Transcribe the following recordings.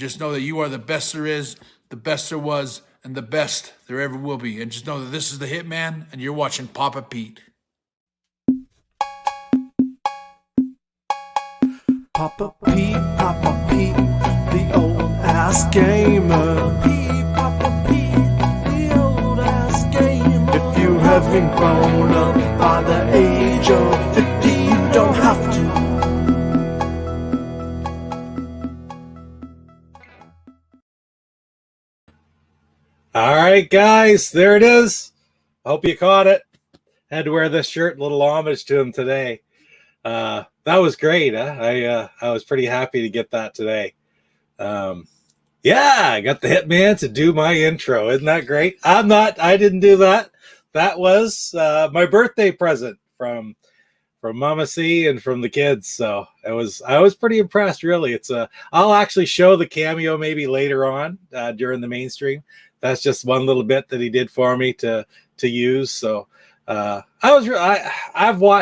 just know that you are the best there is, the best there was, and the best there ever will be. And just know that this is the Hitman, and you're watching Papa Pete. Papa Pete, the old ass gamer. Papa Pete, the old ass gamer. If you haven't grown up by the age of 50, you don't have to. All right, guys, there it is. I hope you caught it. Had to wear this shirt, a little homage to him today. That was great. Huh? I was pretty happy to get that today. Yeah, I got the Hitman to do my intro. Isn't that great? I didn't do that. That was my birthday present from Mama C and from the kids. So I was pretty impressed, really. I'll actually show the cameo maybe later on during the mainstream. That's just one little bit that he did for me to use. So I've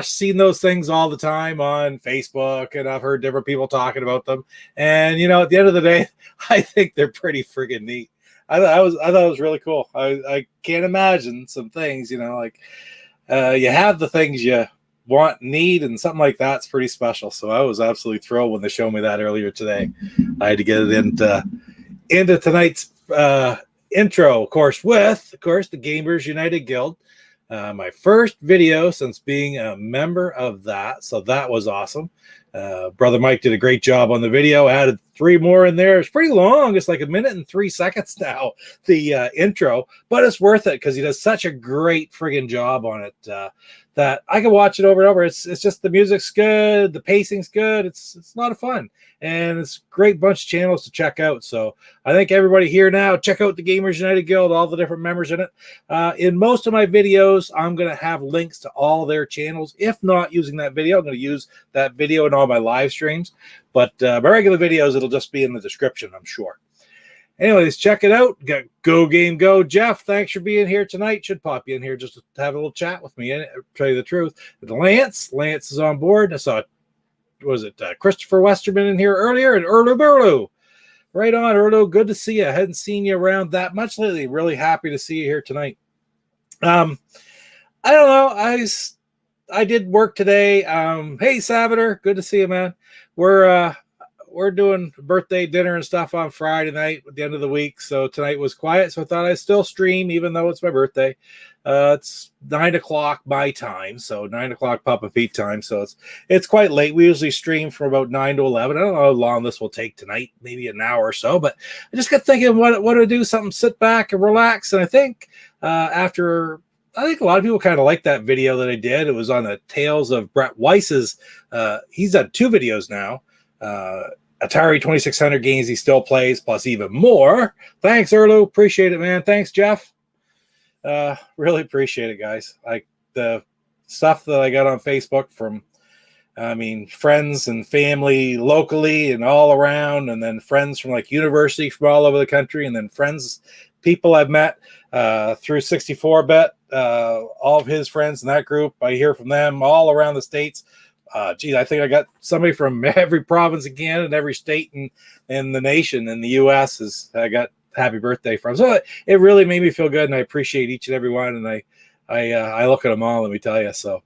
seen those things all the time on Facebook, and I've heard different people talking about them. And at the end of the day, I think they're pretty friggin' neat. I thought it was really cool. I can't imagine some things, like you have the things you want, need, and something like that's pretty special. So I was absolutely thrilled when they showed me that earlier today. I had to get it into tonight's intro, of course, with the Gamers United Guild. My first video since being a member of that, so that was awesome. Brother Mike did a great job on the video, added 3 more in there. It's pretty long. It's like 1 minute and 3 seconds now, the intro, but it's worth it because he does such a great friggin' job on it that I can watch it over and over. It's just the music's good, the pacing's good. It's a lot of fun, and it's a great bunch of channels to check out. So I think everybody here now, check out the Gamers United Guild, all the different members in it. In most of my videos, I'm going to have links to all their channels. If not using that video, I'm going to use that video in all my live streams. But my regular videos, it'll just be in the description, I'm sure. Anyways, check it out. Got Go Game Go. Jeff, thanks for being here tonight. Should pop you in here just to have a little chat with me and tell you the truth. Lance is on board. I saw, Christopher Westerman in here earlier, and Erlu Burlu. Right on, Erlu. Good to see you. I hadn't seen you around that much lately. Really happy to see you here tonight. I don't know. I did work today. Hey, Sabater. Good to see you, man. We're doing birthday dinner and stuff on Friday night at the end of the week. So tonight was quiet. So I thought I'd still stream, even though it's my birthday. It's 9 o'clock my time. So 9 o'clock Papa Pete time. So it's quite late. We usually stream from about 9 to 11. I don't know how long this will take tonight, maybe an hour or so, but I just got thinking what to do, something, sit back and relax. And I think I think a lot of people kind of like that video that I did. It was on the Tales of Brett Weiss's. He's done 2 videos now. Atari 2600 games he still plays, plus even more. Thanks, Erlu. Appreciate it, man. Thanks, Jeff. Really appreciate it, guys. Like the stuff that I got on Facebook from, friends and family locally and all around, and then friends from like university from all over the country, and then people I've met through 64-bit, all of his friends in that group. I hear from them all around the States. I think I got somebody from every province in Canada and every state in the nation in the U.S. I got happy birthday from. So it really made me feel good, and I appreciate each and every one. And I look at them all, let me tell you. So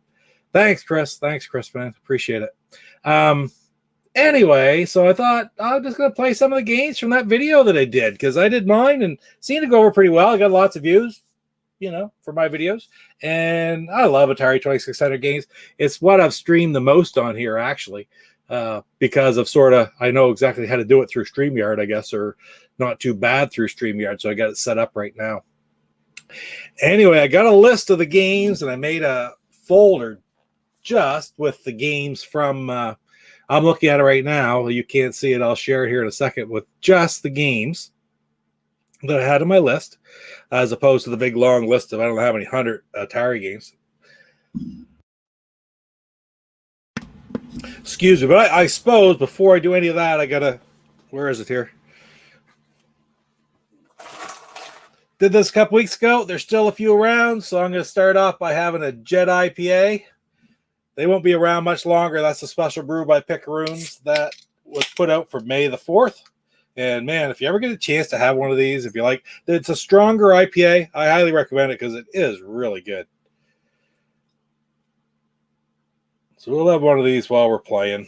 thanks, Chris, man. Appreciate it. Anyway, so I thought I'm just going to play some of the games from that video that I did, because I did mine and seemed to go over pretty well. I got lots of views, for my videos. And I love Atari 2600 games. It's what I've streamed the most on here, actually, because of I know exactly how to do it through StreamYard, I guess, or not too bad through StreamYard. So I got it set up right now. Anyway, I got a list of the games, and I made a folder just with the games from, I'm looking at it right now. You can't see it. I'll share it here in a second, with just the games that I had on my list, as opposed to the big long list of I don't know how many 100 Atari games. Excuse me, but I suppose before I do any of that, I gotta, where is it here? Did this a couple weeks ago. There's still a few around, so I'm going to start off by having a Jet IPA. They won't be around much longer. That's a special brew by Picaroons that was put out for May the 4th. And man, if you ever get a chance to have one of these, if you like, it's a stronger IPA. I highly recommend it because it is really good. So we'll have one of these while we're playing.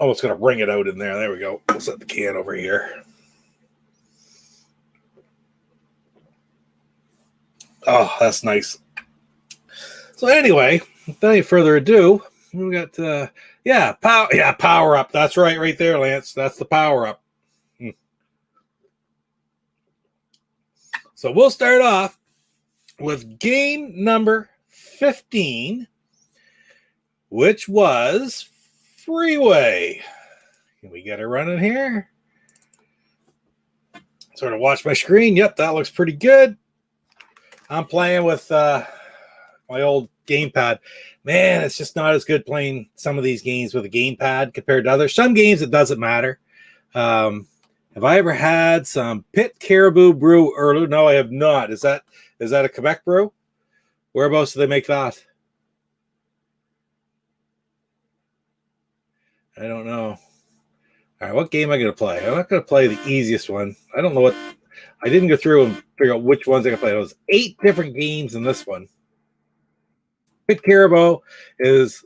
Almost going to bring it out in there. There we go. We'll set the can over here. Oh, that's nice. So anyway, without any further ado, we got power up. That's right there, Lance. That's the power up. So we'll start off with game number 15, which was Freeway. Can we get it running here? Sort of watch my screen. Yep, that looks pretty good. I'm playing with my old gamepad. Man, it's just not as good playing some of these games with a gamepad compared to others. Some games it doesn't matter. Have I ever had some Pit Caribou Brew Early? No, I have not. Is that a Quebec brew? Whereabouts do they make that? I don't know. All right, what game am I going to play? I'm not going to play the easiest one. I don't know what. I didn't go through and figure out which ones I can play. There was 8 different games in this one. Pit Caribou is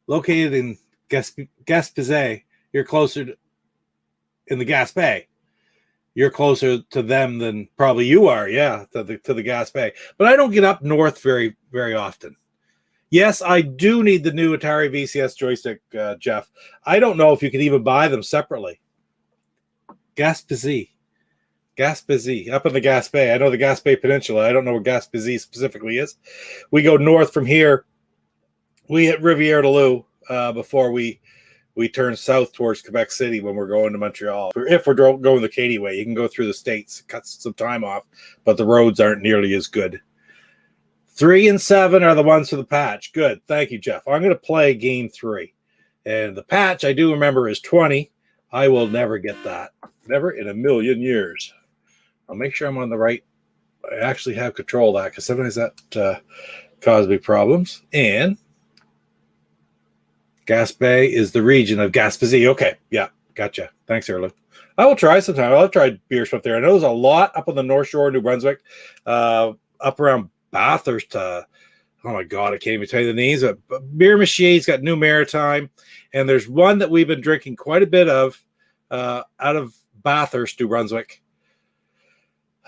located in Gaspé. You're closer to, in the Gaspé. You're closer to them than probably you are, yeah, to the Gaspé. But I don't get up north very, very often. Yes, I do need the new Atari VCS joystick, Jeff. I don't know if you can even buy them separately. Gaspé, up in the Gaspé. I know the Gaspé Peninsula. I don't know where Gaspé specifically is. We go north from here. We hit Rivière de Loup before we turn south towards Quebec City when we're going to Montreal. If we're going the Katy way, you can go through the States, cut some time off, but the roads aren't nearly as good. 3 and 7 are the ones for the patch. Good. Thank you, Jeff. I'm going to play game 3. And the patch, I do remember, is 20. I will never get that. Never in a million years. I'll make sure I'm on the right. I actually have control of that because sometimes that causes me problems. And Gaspé is the region of Gaspésie. Okay. Yeah. Gotcha. Thanks, Erlen. I will try sometime. I'll try beers up there. I know there's a lot up on the North Shore, New Brunswick, up around Bathurst. Oh my God, I can't even tell you the names. But Beer Machier's got New Maritime, and there's one that we've been drinking quite a bit of out of Bathurst, New Brunswick.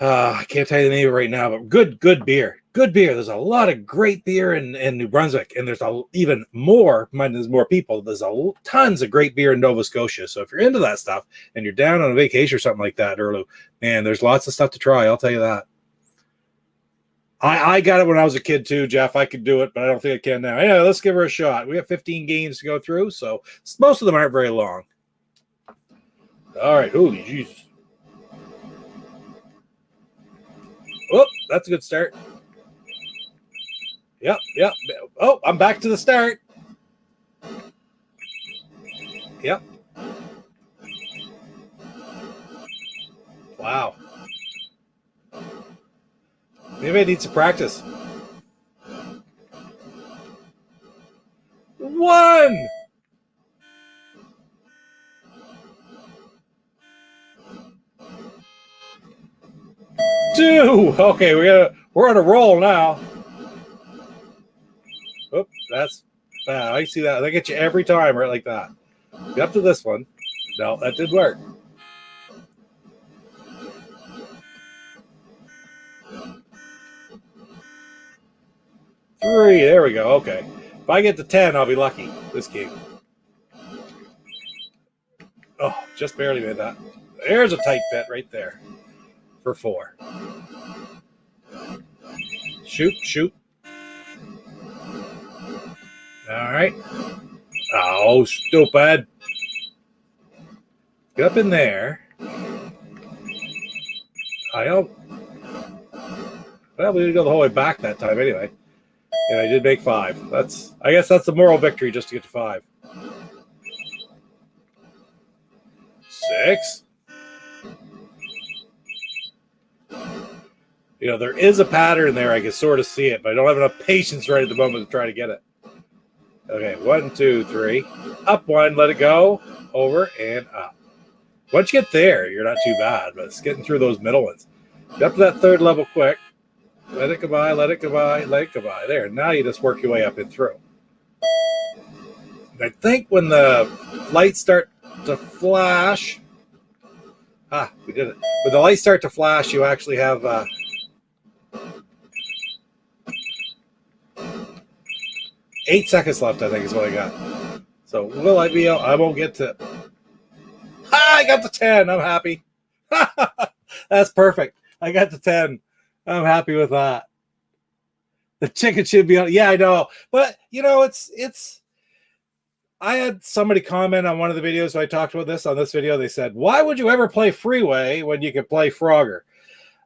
I can't tell you the name of it right now, but good beer. Good beer. There's a lot of great beer in New Brunswick, and there's even more. There's more people. There's tons of great beer in Nova Scotia. So if you're into that stuff and you're down on a vacation or something like that, Erlu, man, there's lots of stuff to try. I'll tell you that. I got it when I was a kid too, Jeff. I could do it, but I don't think I can now. Yeah, let's give her a shot. We have 15 games to go through, so most of them aren't very long. All right. Holy Jesus. Oh, that's a good start. Yep. Oh, I'm back to the start. Yep. Wow. Maybe I need some practice. 1. Two. Okay, we're on a roll now. Oop, that's I see that. They get you every time, right like that. Get up to this one. No, that did work. Three. There we go. Okay. If I get to 10, I'll be lucky this game. Oh, just barely made that. There's a tight fit right there for 4. Shoot. All right. Oh, stupid. Get up in there. Well, we didn't go the whole way back that time anyway. And I did make 5. I guess that's the moral victory just to get to 5. 6. There is a pattern there. I can sort of see it, but I don't have enough patience right at the moment to try to get it. Okay, 1, 2, 3. Up one, let it go. Over and up. Once you get there, you're not too bad, but it's getting through those middle ones. Get up to that third level quick. Let it go by, let it go by, let it go by. There, now you just work your way up and through. And I think when the lights start to flash, we did it. When the lights start to flash, you actually have 8 seconds left, I think is what I got. So will I be able, I won't get to, I got the 10, I'm happy. That's perfect. I got the 10. I'm happy with that. The chicken should be on, yeah, I know. But you know, it's I had somebody comment on one of the videos I talked about this on this video. They said, why would you ever play Freeway when you could play Frogger?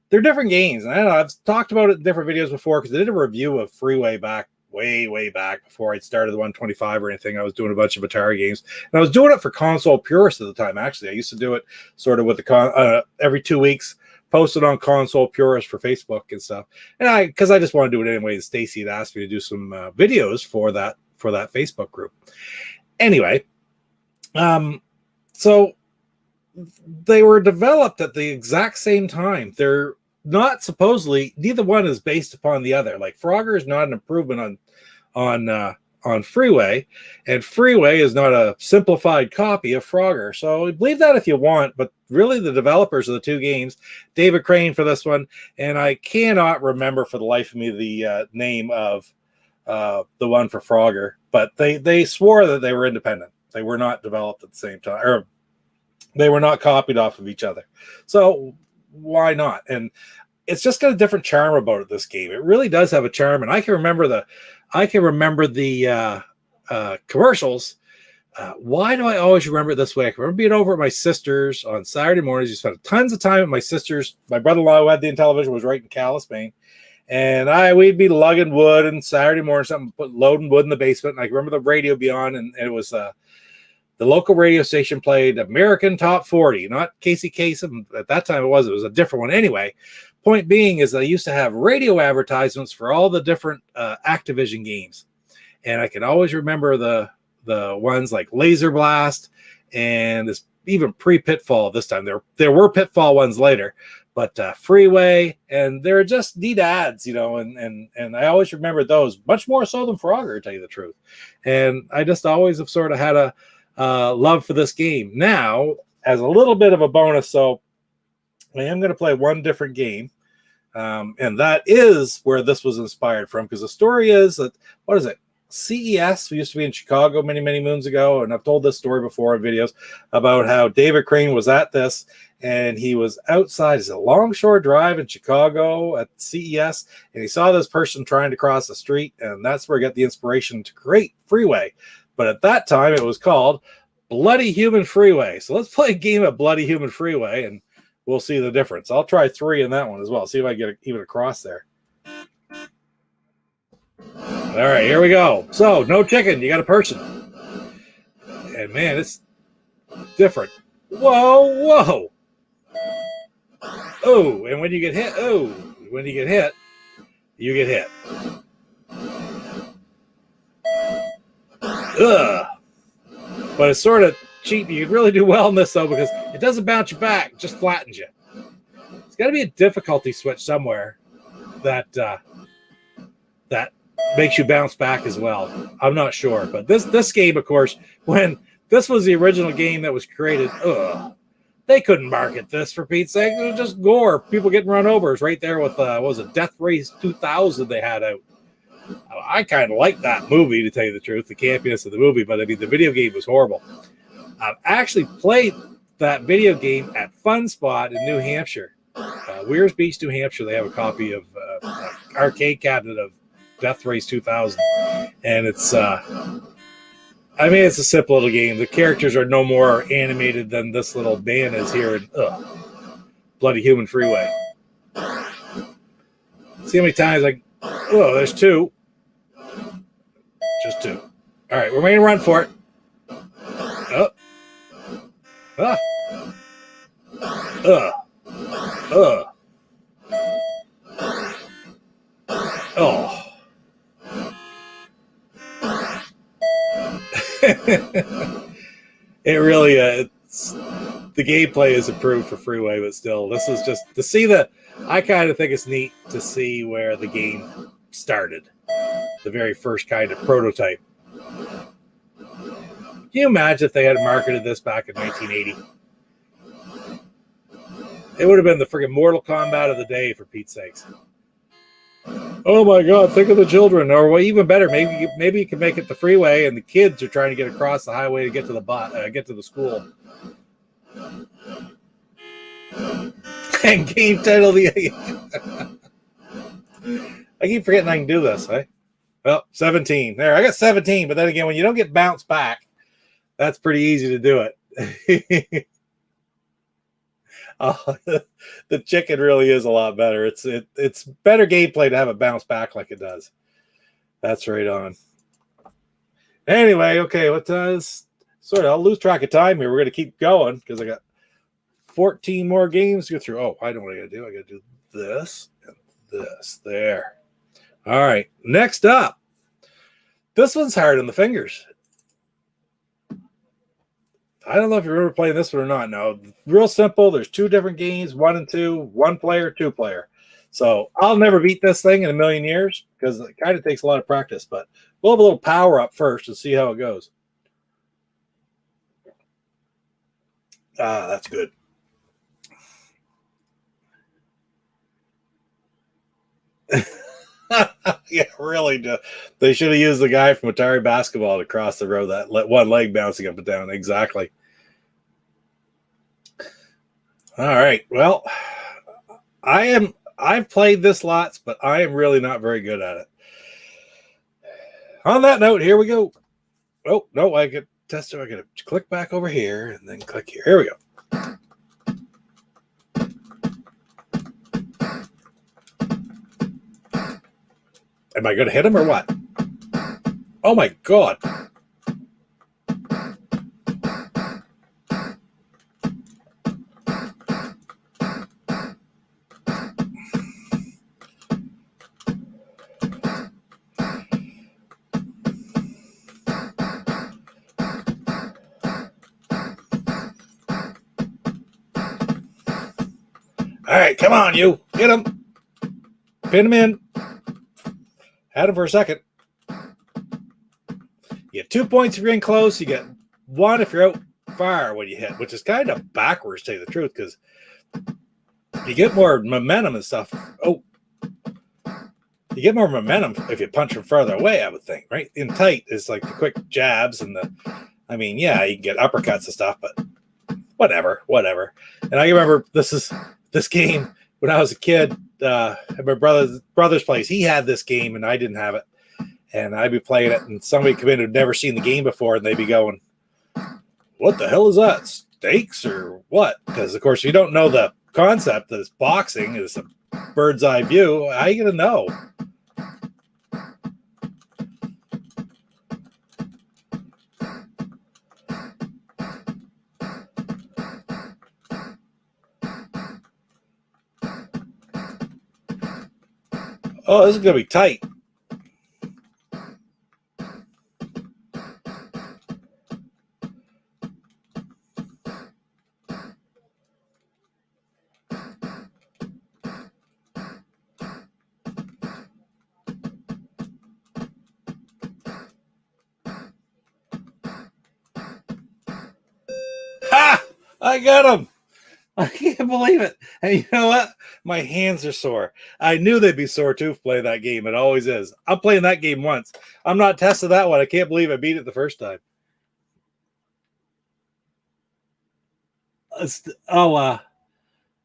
They're different games. And I don't know, I've talked about it in different videos before because I did a review of Freeway back way back before I started the 125 or anything. I was doing a bunch of Atari games, and I was doing it for console purists at the time. Actually, I used to do it sort of with the every 2 weeks, posted on console purists for Facebook and stuff. And because I just want to do it anyway. Stacy had asked me to do some videos for that Facebook group. Anyway, so they were developed at the exact same time. They're not supposedly, neither one is based upon the other. Like Frogger is not an improvement on Freeway, and Freeway is not a simplified copy of Frogger. So believe that if you want, but really the developers of the two games, David Crane for this one, and I cannot remember for the life of me the name of the one for Frogger, but they swore that they were independent. They were not developed at the same time, or they were not copied off of each other. So why not? And it's just got a different charm about it, this game. It really does have a charm, and I can remember the commercials. Why do I always remember it this way? I can remember being over at my sister's on Saturday mornings. You spent tons of time at my sister's. My brother-in-law who had the Intellivision was right in Calais, Maine. And we'd be lugging wood and Saturday morning, loading wood in the basement. And I can remember the radio be on, and it was the local radio station played American Top 40, not Casey Kasem. At that time, it was a different one. Anyway, point being is they used to have radio advertisements for all the different Activision games. And I can always remember the ones like Laser Blast and this even pre-Pitfall this time. There were Pitfall ones later, but Freeway, and they're just neat ads, you know, and I always remember those much more so than Frogger, to tell you the truth. And I just always have sort of had a love for this game. Now, as a little bit of a bonus, so I am going to play one different game, and that is where this was inspired from, because the story is that, what is it? CES, we used to be in Chicago many moons ago, and I've told this story before in videos about how David Crane was at this, and he was outside. It's a Longshore Drive in Chicago at CES, and he saw this person trying to cross the street, and that's where he got the inspiration to create Freeway. But at that time, it was called Bloody Human Freeway. So let's play a game of Bloody Human Freeway, and we'll see the difference. I'll try 3 in that one as well. See if I get even across there. All right, here we go. So, no chicken. You got a person. And, man, it's different. Whoa. Oh, and when you get hit, you get hit. Ugh. But it's sort of cheap. You can really do well in this, though, because it doesn't bounce you back. It just flattens you. It's got to be a difficulty switch somewhere that makes you bounce back as well. I'm not sure. But this game, of course, when this was the original game that was created, they couldn't market this, for Pete's sake. It was just gore. People getting run over. It's right there with, what was it, Death Race 2000 they had out. I kind of like that movie, to tell you the truth, the campiness of the movie, but I mean, the video game was horrible. I've actually played that video game at Fun Spot in New Hampshire. Weirs Beach, New Hampshire, they have a copy of arcade cabinet of Death Race 2000. And it's, it's a simple little game. The characters are no more animated than this little man is here in Bloody Human Freeway. See how many times there's 2. Just 2. All right, we're making a run for it. It really it's, the gameplay is improved for Freeway, but still, this is just to see the. I kind of think it's neat to see where the game started, the very first kind of prototype. Can you imagine if they had marketed this back in 1980? It would have been the friggin' Mortal Kombat of the day, for Pete's sakes. Oh my God! Think of the children, or well, even better, maybe you can make it the freeway, and the kids are trying to get across the highway to get to the school. And game title I keep forgetting I can do this. Well, 17. There, I got 17. But then again, when you don't get bounced back, that's pretty easy to do it. Oh, the chicken really is a lot better. It's better gameplay to have it bounce back like it does. That's right on. Anyway, okay, I'll lose track of time here. We're gonna keep going because I got 14 more games to go through. Oh, I know what I gotta do. I gotta do this and this. There. All right. Next up. This one's hard on the fingers. I don't know if you remember playing this one or not. No, real simple. There's 2 different games, 1 and 2, 1 player, 2 player. So I'll never beat this thing in a million years because it kind of takes a lot of practice. But we'll have a little power up first and see how it goes. That's good. Yeah, really. They should have used the guy from Atari Basketball to cross the road, that one leg bouncing up and down. Exactly. All right. Well, I've played this lots, but I am really not very good at it. On that note, here we go. Oh, no, I could test it. I got to click back over here and then click here. Here we go. Am I going to hit him or what? Oh my God. All right, come on, you. Get him. Pin him in. Had him for a second. You get 2 points if you're in close. You get 1 if you're out far when you hit, which is kind of backwards, to tell you the truth, because you get more momentum and stuff. Oh, you get more momentum if you punch from further away, I would think, right? In tight is like the quick jabs and yeah, you can get uppercuts and stuff, but whatever. And I remember this game when I was a kid. At my brother's place, he had this game and I didn't have it, and I'd be playing it and somebody come in who'd never seen the game before and they'd be going, what the hell is that, stakes or what? Because of course, if you don't know the concept that it's boxing, is a bird's eye view, how are you gonna know? Oh, this is going to be tight. Ha! I got him. I can't believe it. And you know what? My hands are sore. I knew they'd be sore too playing that game. It always is. I'm playing that game once. I'm not testing that one. I can't believe I beat it the first time.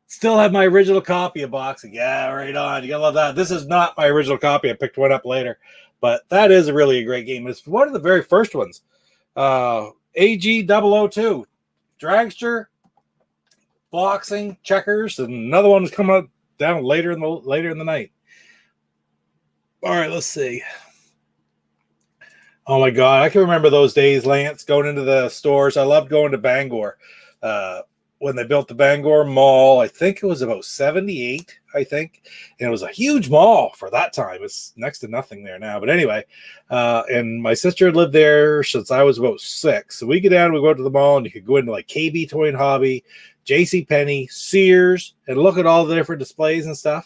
Still have my original copy of boxing. Yeah, right on. You gotta love that. This is not my original copy. I picked one up later. But that is really a great game. It's one of the very first ones. AG002. Dragster, boxing, checkers, and another one was coming up down later in the night. All right, let's see. Oh my God, I can remember those days, Lance, going into the stores. I loved going to Bangor. when they built the Bangor Mall. I think it was about 78, I think. And it was a huge mall for that time. It's next to nothing there now. But anyway, and my sister had lived there since I was about 6. So we go down, we go to the mall, and you could go into like KB Toy and Hobby, J.C. Penney, Sears, and look at all the different displays and stuff.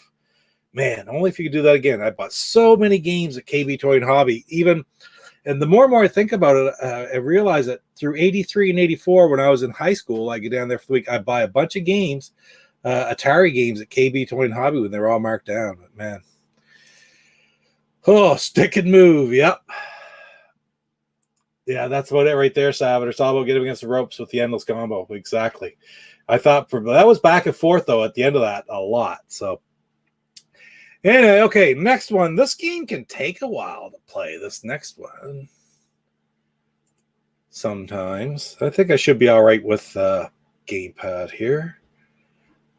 Man, only if you could do that again. I bought so many games at KB Toy and Hobby, and the more and more I think about it, I realize that through 83 and 84, when I was in high school, I get down there for the week, I buy a bunch of games, Atari games at KB Toy and Hobby when they were all marked down. But man, oh, stick and move. Yep. Yeah, that's about it right there, Savage. It's all about getting against the ropes with the endless combo. Exactly. I thought that was back and forth, though, at the end of that a lot. So, anyway, okay, next one. This game can take a while to play. This next one. Sometimes. I think I should be all right with the gamepad here.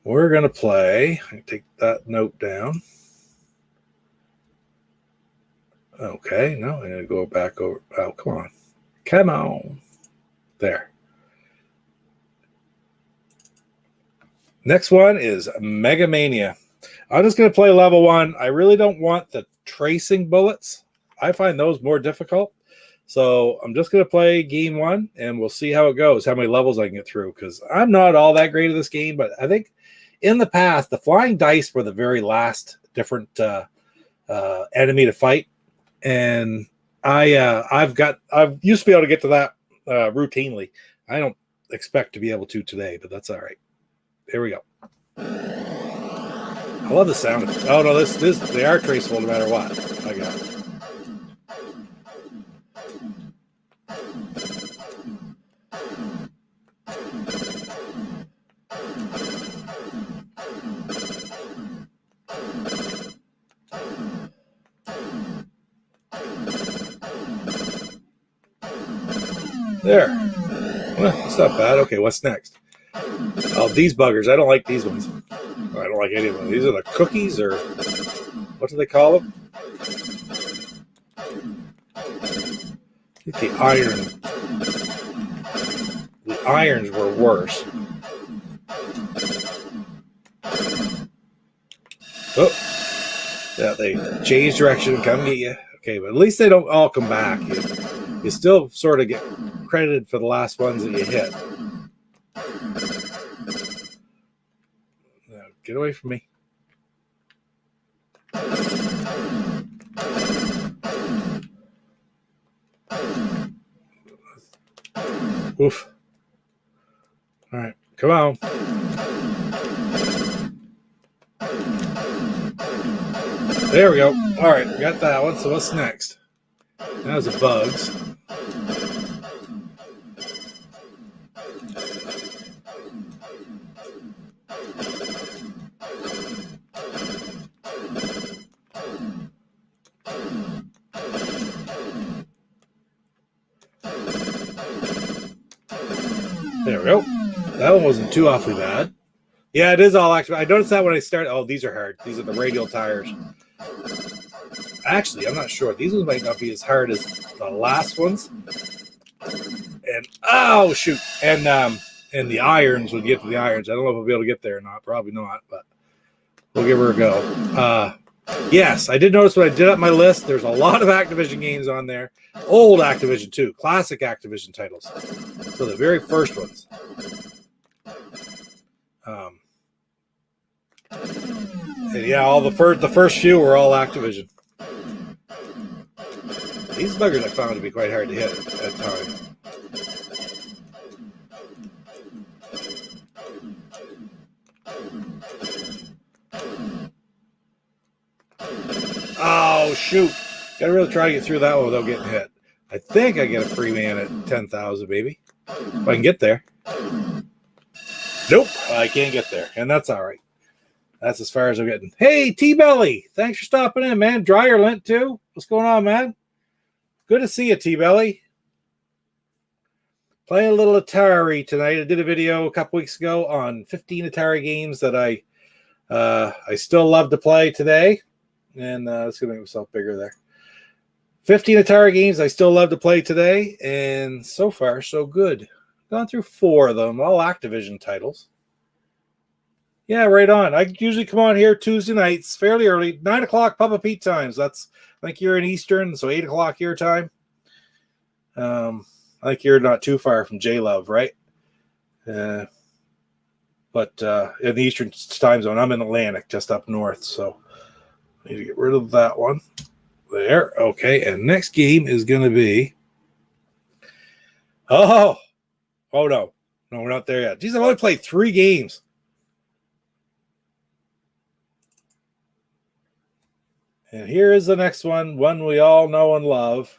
We're going to play. I take that note down. Okay, no, I'm going to go back over. Oh, come on. Come on. There. Next one is Mega Mania. I'm just going to play level 1. I really don't want the tracing bullets. I find those more difficult. So I'm just going to play game 1, and we'll see how it goes, how many levels I can get through, because I'm not all that great at this game, but I think in the past, the flying dice were the very last different enemy to fight, and I've used to be able to get to that routinely. I don't expect to be able to today, but that's all right. Here we go. I love the sound of it. Oh no, they are traceable no matter what. I got it. There. Well, it's not bad. Okay, what's next? Oh, these buggers. I don't like these ones. I don't like any of them. These are the cookies, or what do they call them? I think the irons were worse. Oh, yeah, they change direction and come get you. Okay, but at least they don't all come back. You still sort of get credited for the last ones that you hit. Now, get away from me. Oof. All right, come on. There we go. All right, we got that one. So what's next? That was the bugs. There we go. That one wasn't too awfully bad. Yeah, it is all active. I noticed that when I started. Oh, these are hard. These are the radial tires. Actually, I'm not sure. These ones might not be as hard as the last ones. And oh shoot! And the irons would get to the irons. I don't know if we'll be able to get there or not. Probably not, but we'll give her a go. Yes, I did notice when I did up my list, there's a lot of Activision games on there. Old Activision too, classic Activision titles. So the very first ones. And yeah, all the first few were all Activision. These buggers I found to be quite hard to hit at times. Oh, shoot. Gotta really try to get through that one without getting hit. I think I get a free man at 10,000, maybe. If I can get there. Nope, I can't get there. And that's all right. That's as far as I'm getting. Hey, T-Belly. Thanks for stopping in, man. Dryer lint, too. What's going on, man? Good to see you, T-Belly. Playing a little Atari tonight. I did a video a couple weeks ago on 15 Atari games that I still love to play today. And let's go make myself bigger there. 15 Atari games I still love to play today. And so far, so good. Gone through 4 of them, all Activision titles. Yeah, right on. I usually come on here Tuesday nights, fairly early, 9 o'clock Papa Pete times. That's like you're in Eastern, so 8 o'clock your time. I think you're not too far from J Love, right? But in the Eastern time zone, I'm in Atlantic, just up north, so I need to get rid of that one. There, okay. And next game is going to be. Oh no, we're not there yet. Geez, I've only played 3 games. And here is the next one we all know and love.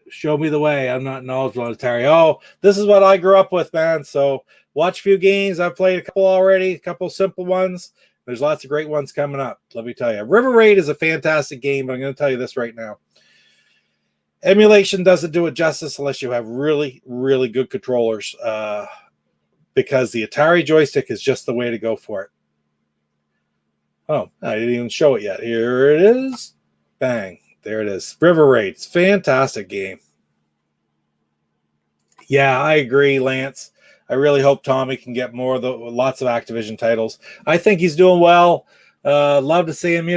Show me the way. I'm not knowledgeable on Atari. Oh, this is what I grew up with, man. So watch a few games. I've played a couple already, a couple simple ones. There's lots of great ones coming up, let me tell you. River Raid is a fantastic game, but I'm going to tell you this right now. Emulation doesn't do it justice unless you have really, really good controllers, because the Atari joystick is just the way to go for it. Oh, I didn't even show it yet. Here it is. Bang. There it is. River Raid. It's a fantastic game. Yeah, I agree, Lance. I really hope Tommy can get more of lots of Activision titles. I think he's doing well. Love to see him.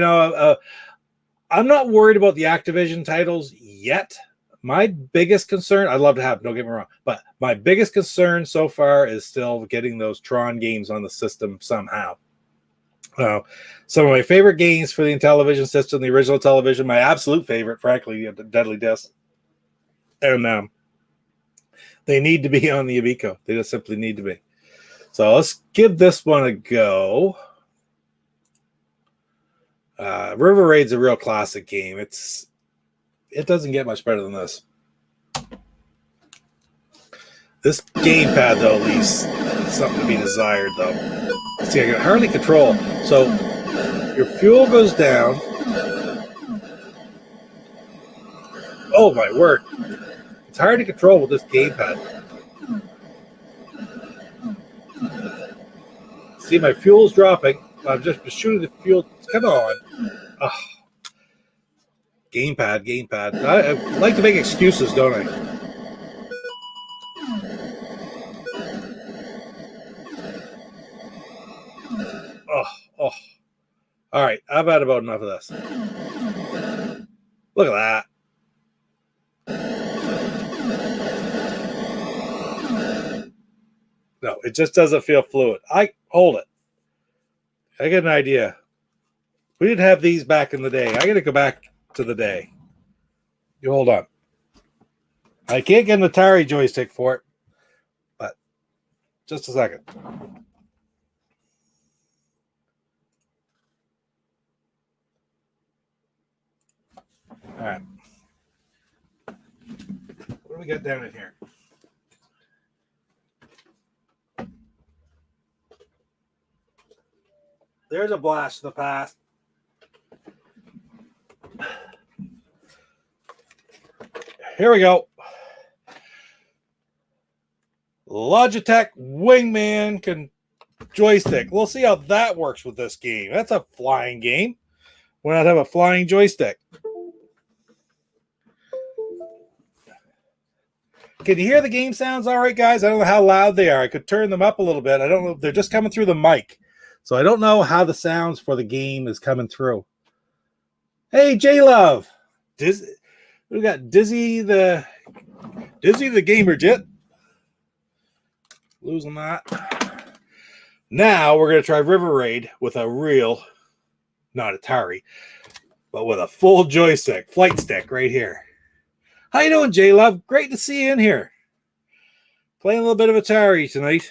I'm not worried about the Activision titles yet. My biggest concern, I'd love to have, don't get me wrong, but my biggest concern so far is still getting those Tron games on the system somehow. Some of my favorite games for the Intellivision system, the original television, my absolute favorite, frankly, the Deadly Disc. And they need to be on the Amico. They just simply need to be. So let's give this one a go. River Raid's a real classic game. It doesn't get much better than this. This gamepad, though, leaves something to be desired, though. See, I can hardly control. So your fuel goes down. Oh, my word. It's hard to control with this gamepad. See, my fuel's dropping. I'm just shooting the fuel. Come on. Oh. Gamepad. I like to make excuses, don't I? Oh. All right, I've had about enough of this. Look at that. No, it just doesn't feel fluid. Hold it. I get an idea. We didn't have these back in the day. I got to go back to the day. You hold on. I can't get an Atari joystick for it, but just a second. All right. What do we got down in here? There's a blast to the past. Here we go. Logitech Wingman joystick. We'll see how that works with this game. That's a flying game. Why not have a flying joystick? Can you hear the game sounds all right, guys? I don't know how loud they are. I could turn them up a little bit. I don't know. They're just coming through the mic. So I don't know how the sounds for the game is coming through. Hey, J-Love. We got Dizzy the Gamer Jet. Losing that. Now we're going to try River Raid with a real, not Atari, but with a full joystick, flight stick right here. How you doing, J-Love? Great to see you in here. Playing a little bit of Atari tonight.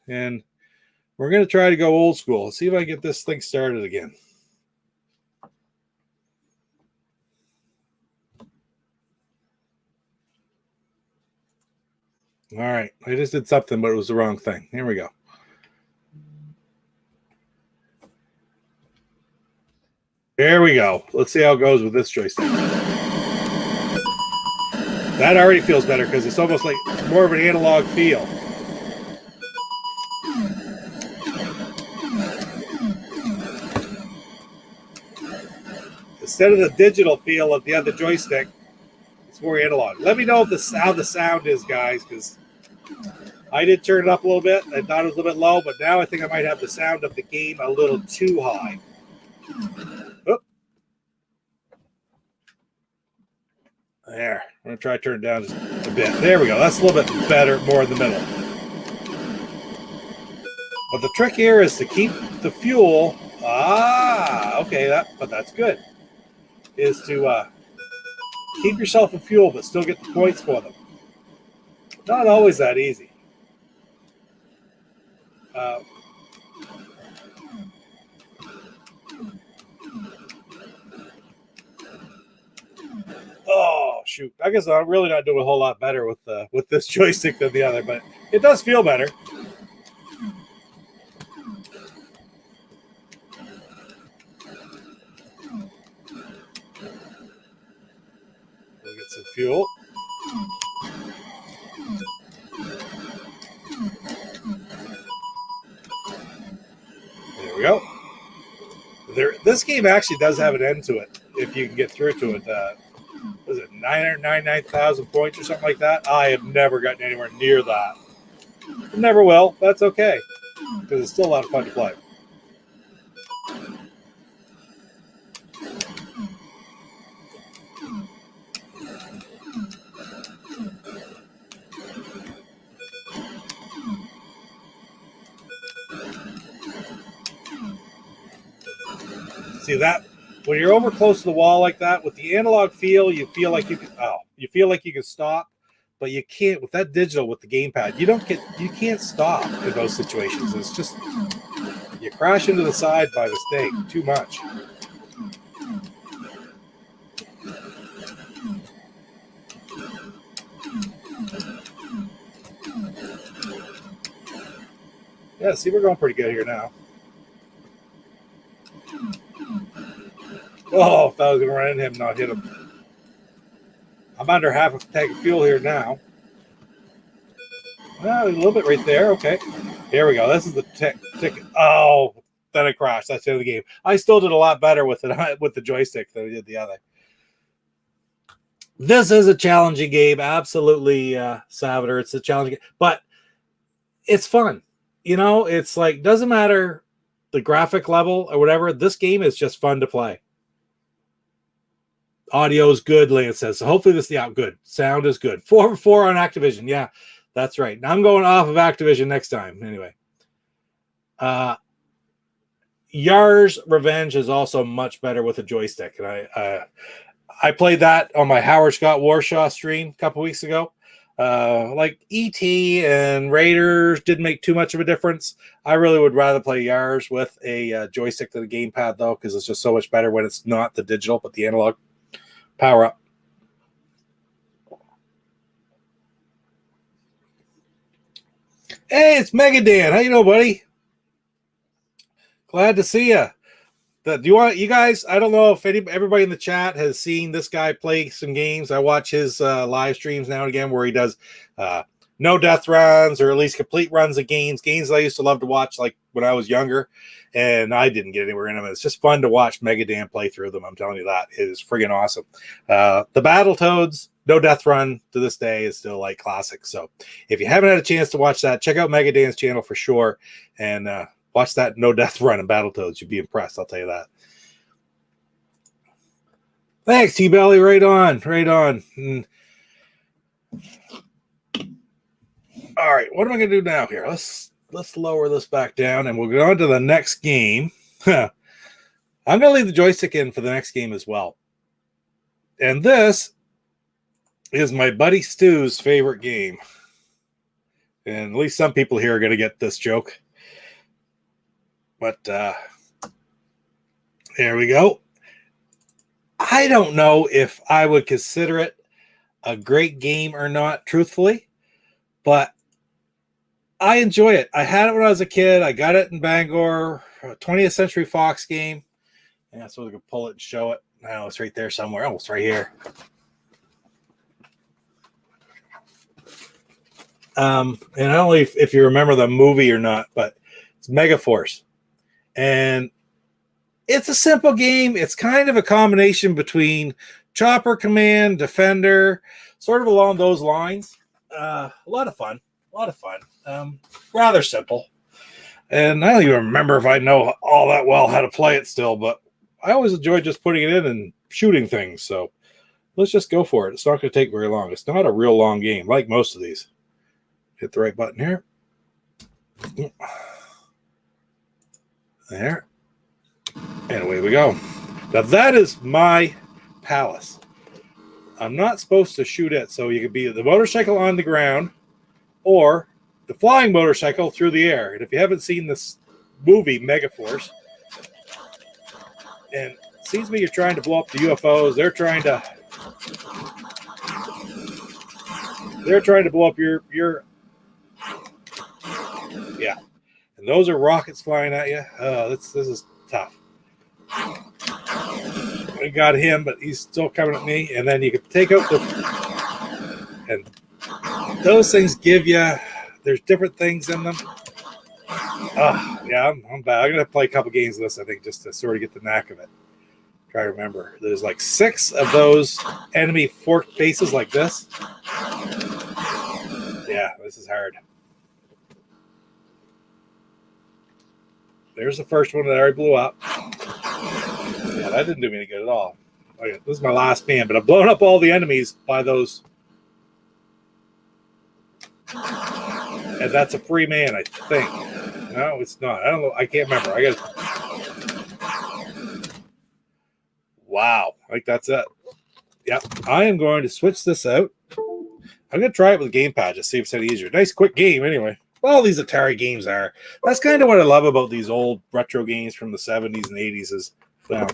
And we're going to try to go old school. Let's see if I can get this thing started again. All right. I just did something, but it was the wrong thing. Here we go. There we go. Let's see how it goes with this joystick. That already feels better because it's almost like more of an analog feel. Instead of the digital feel of the other joystick, It's more analog. Let me know if how the sound is, guys, because I did turn it up a little bit. I thought it was a little bit low, but now I think I might have the sound of the game a little too high. Oh. There. I'm going to try to turn it down just a bit. There we go. That's a little bit better, more in the middle. But the trick here is to keep the fuel. Okay, but that's good. Is to keep yourself in fuel, but still get the points for them. Not always that easy. Oh shoot! I guess I'm really not doing a whole lot better with this joystick than the other, but it does feel better. We'll get some fuel. There we go. This game actually does have an end to it if you can get through to it. Was it 999,000 points or something like that? I have never gotten anywhere near that. Never will. That's okay because it's still a lot of fun to play. See that? When you're over close to the wall like that, with the analog feel, you feel like you can stop, but you can't with that digital with the gamepad. You can't stop in those situations. It's just you crash into the side by mistake too much. Yeah, see, we're going pretty good here now. Oh, if I was going to run into him, not hit him. I'm under half a tank of fuel here now. Well, a little bit right there. Okay. Here we go. This is the ticket. Oh, then I crashed. That's the end of the game. I still did a lot better with it with the joystick than I did the other. This is a challenging game. Absolutely, Salvador. It's a challenging game. But it's fun. You know, it's like, doesn't matter the graphic level or whatever. This game is just fun to play. Audio is good, Lance says. So hopefully this is good. Sound is good. 4 for 4 on Activision. Yeah, that's right. Now I'm going off of Activision next time. Anyway. Yar's Revenge is also much better with a joystick. And I played that on my Howard Scott Warshaw stream a couple weeks ago. Like E.T. and Raiders didn't make too much of a difference. I really would rather play Yar's with a joystick than a gamepad, though, because it's just so much better when it's not the digital, but the analog. Power up. Hey, it's Megadan. How you doing, buddy? Glad to see you. Do you want you guys? I don't know if everybody in the chat has seen this guy play some games. I watch his live streams now and again where he does no death runs or at least complete runs of games that I used to love to watch like when I was younger, and I didn't get anywhere in them. It's just fun to watch Megadan play through them. I'm telling you that. It is friggin' awesome. The Battletoads no death run to this day is still like classic. So if you haven't had a chance to watch that, check out Megadan's channel for sure, and watch that no death run in Battletoads. You'd be impressed, I'll tell you that. Thanks, T-Belly. Right on. All right, what am I going to do now here? Let's lower this back down, and we'll go on to the next game. I'm going to leave the joystick in for the next game as well. And this is my buddy Stu's favorite game. And at least some people here are going to get this joke. But there we go. I don't know if I would consider it a great game or not, truthfully, but I enjoy it. I had it when I was a kid. I got it in Bangor, a 20th Century Fox game. Yeah, so we can pull it and show it. No, it's right there somewhere. Oh, it's right here. And I don't know if you remember the movie or not, but it's Megaforce. And it's a simple game. It's kind of a combination between Chopper Command, Defender, sort of along those lines. A lot of fun. A lot of fun. Rather simple. And I don't even remember if I know all that well how to play it still, but I always enjoy just putting it in and shooting things. So let's just go for it. It's not going to take very long. It's not a real long game, like most of these. Hit the right button here. There. And away we go. Now that is my palace. I'm not supposed to shoot it, so you could be the motorcycle on the ground or the flying motorcycle through the air. And if you haven't seen this movie, Megaforce, and it seems to me you're trying to blow up the UFOs. They're trying to blow up your yeah. And those are rockets flying at you. This is tough. I got him, but he's still coming at me. And then you can take out and those things give you. There's different things in them. Yeah, I'm bad. I'm gonna play a couple games of this, I think, just to sort of get the knack of it. Try to remember. There's like 6 of those enemy forked bases like this. Yeah, this is hard. There's the first one that I already blew up. Yeah, that didn't do me any good at all. Okay, this is my last man, but I've blown up all the enemies by those. And that's a free man, I think. No, it's not. I don't know. I can't remember. I got. Wow, I think that's it. Yep, I am going to switch this out. I'm going to try it with a gamepad just see if it's any easier. Nice quick game, anyway. Well, these Atari games are. That's kind of what I love about these old retro games from the 70s and 80s is, well,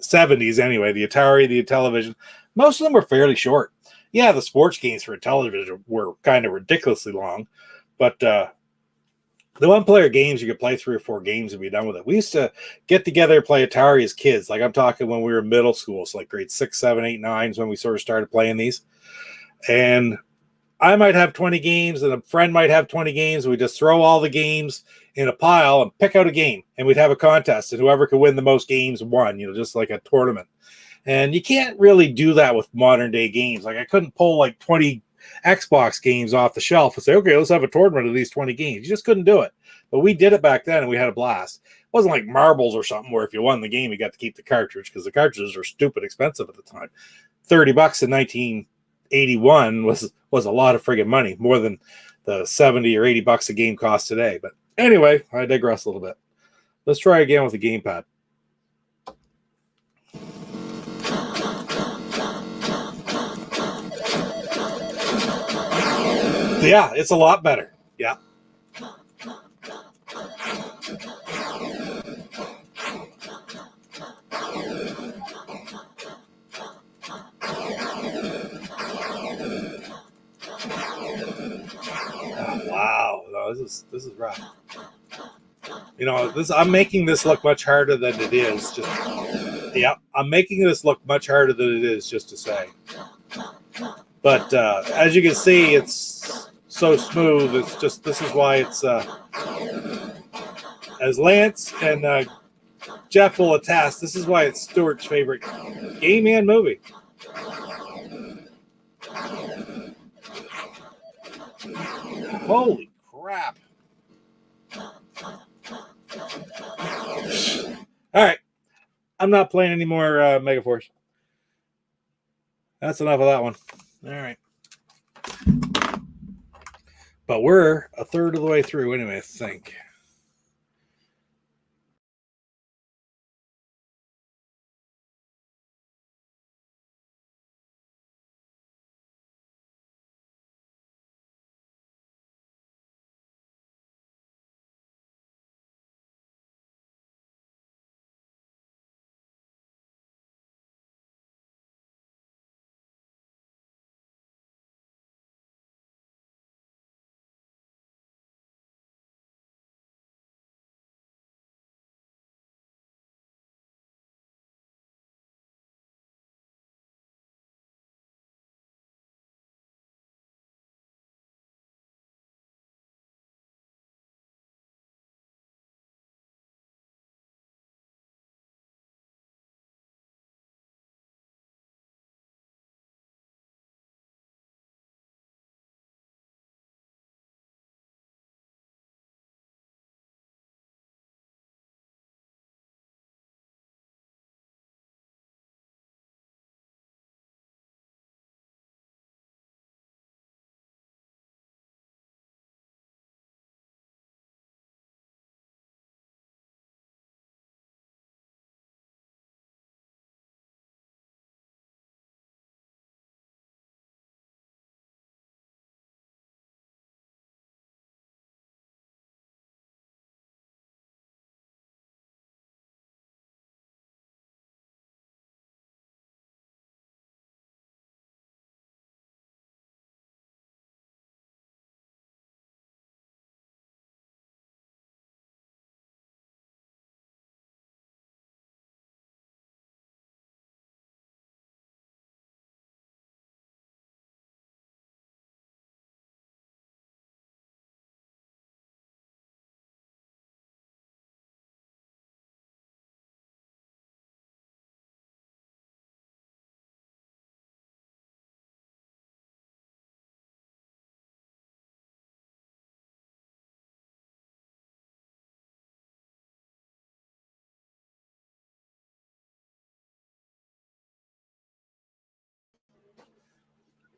70s anyway, the Atari, the television. Most of them were fairly short. Yeah, the sports games for television were kind of ridiculously long, but the one-player games, you could play 3 or 4 games and be done with it. We used to get together and play Atari as kids. Like I'm talking when we were in middle school, so like grade 6, 7, 8, 9 is when we sort of started playing these. And I might have 20 games and a friend might have 20 games. We just throw all the games in a pile and pick out a game. And we'd have a contest. And whoever could win the most games won, just like a tournament. And you can't really do that with modern day games. Like I couldn't pull like 20 Xbox games off the shelf and say, okay, let's have a tournament of these 20 games. You just couldn't do it. But we did it back then and we had a blast. It wasn't like marbles or something where if you won the game, you got to keep the cartridge because the cartridges were stupid expensive at the time. $30 in 1981 was a lot of friggin' money, more than the 70 or $80 a game costs today. But anyway, I digress a little bit. Let's try again with the gamepad. Yeah, it's a lot better. Yeah. Wow, no, this is rough. I'm making this look much harder than it is. I'm making this look much harder than it is, just to say. But as you can see, it's so smooth. It's just this is why it's as Lance and Jeff will attest. This is why it's Stuart's favorite game and movie. Holy crap. All right. I'm not playing any more Megaforce. That's enough of that one. All right. But we're a third of the way through anyway, I think.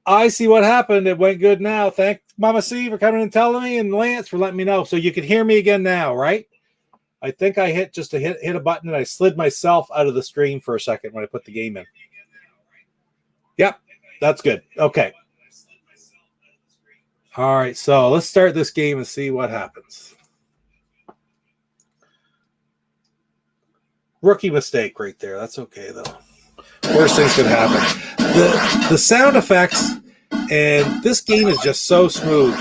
I see what happened. It went good now. Thanks, Mama C, for coming and telling me, and Lance for letting me know. So you can hear me again now, right? I think I hit a button and I slid myself out of the stream for a second when I put the game in. Yep, that's good. Okay. All right, so let's start this game and see what happens. Rookie mistake right there. That's okay, though. Worst things could happen. The sound effects, and this game is just so smooth.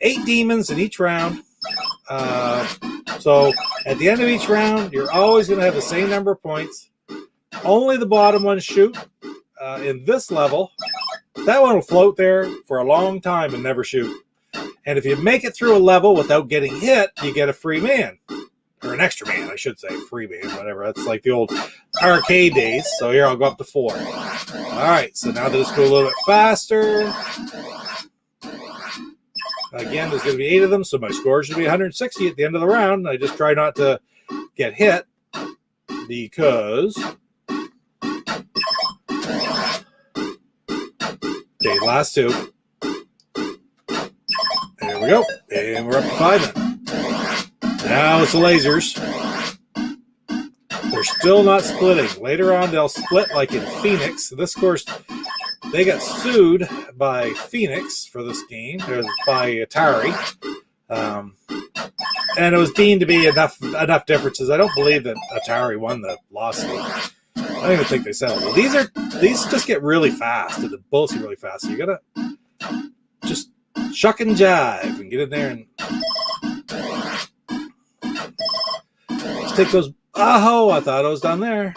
8 demons in each round. So at the end of each round, you're always going to have the same number of points. Only the bottom ones shoot. In this level, that one will float there for a long time and never shoot. And if you make it through a level without getting hit, you get a free man. Or an extra man, I should say. Free man, whatever. That's like the old arcade days. So here, I'll go up to 4. All right, so now let's go a little bit faster. Again, there's going to be 8 of them, so my score should be 160 at the end of the round. I just try not to get hit because... Okay, last 2. There we go. And we're up to 5 then. Now it's the lasers. They're still not splitting. Later on, they'll split like in Phoenix. This course, they got sued by Phoenix for this game, or by Atari. And it was deemed to be enough differences. I don't believe that Atari won the lawsuit. I don't even think they settled it. These just get really fast, and the bullets get really fast. So you gotta just shuck and jive and get in there and just take those. Oh, I thought it was down there.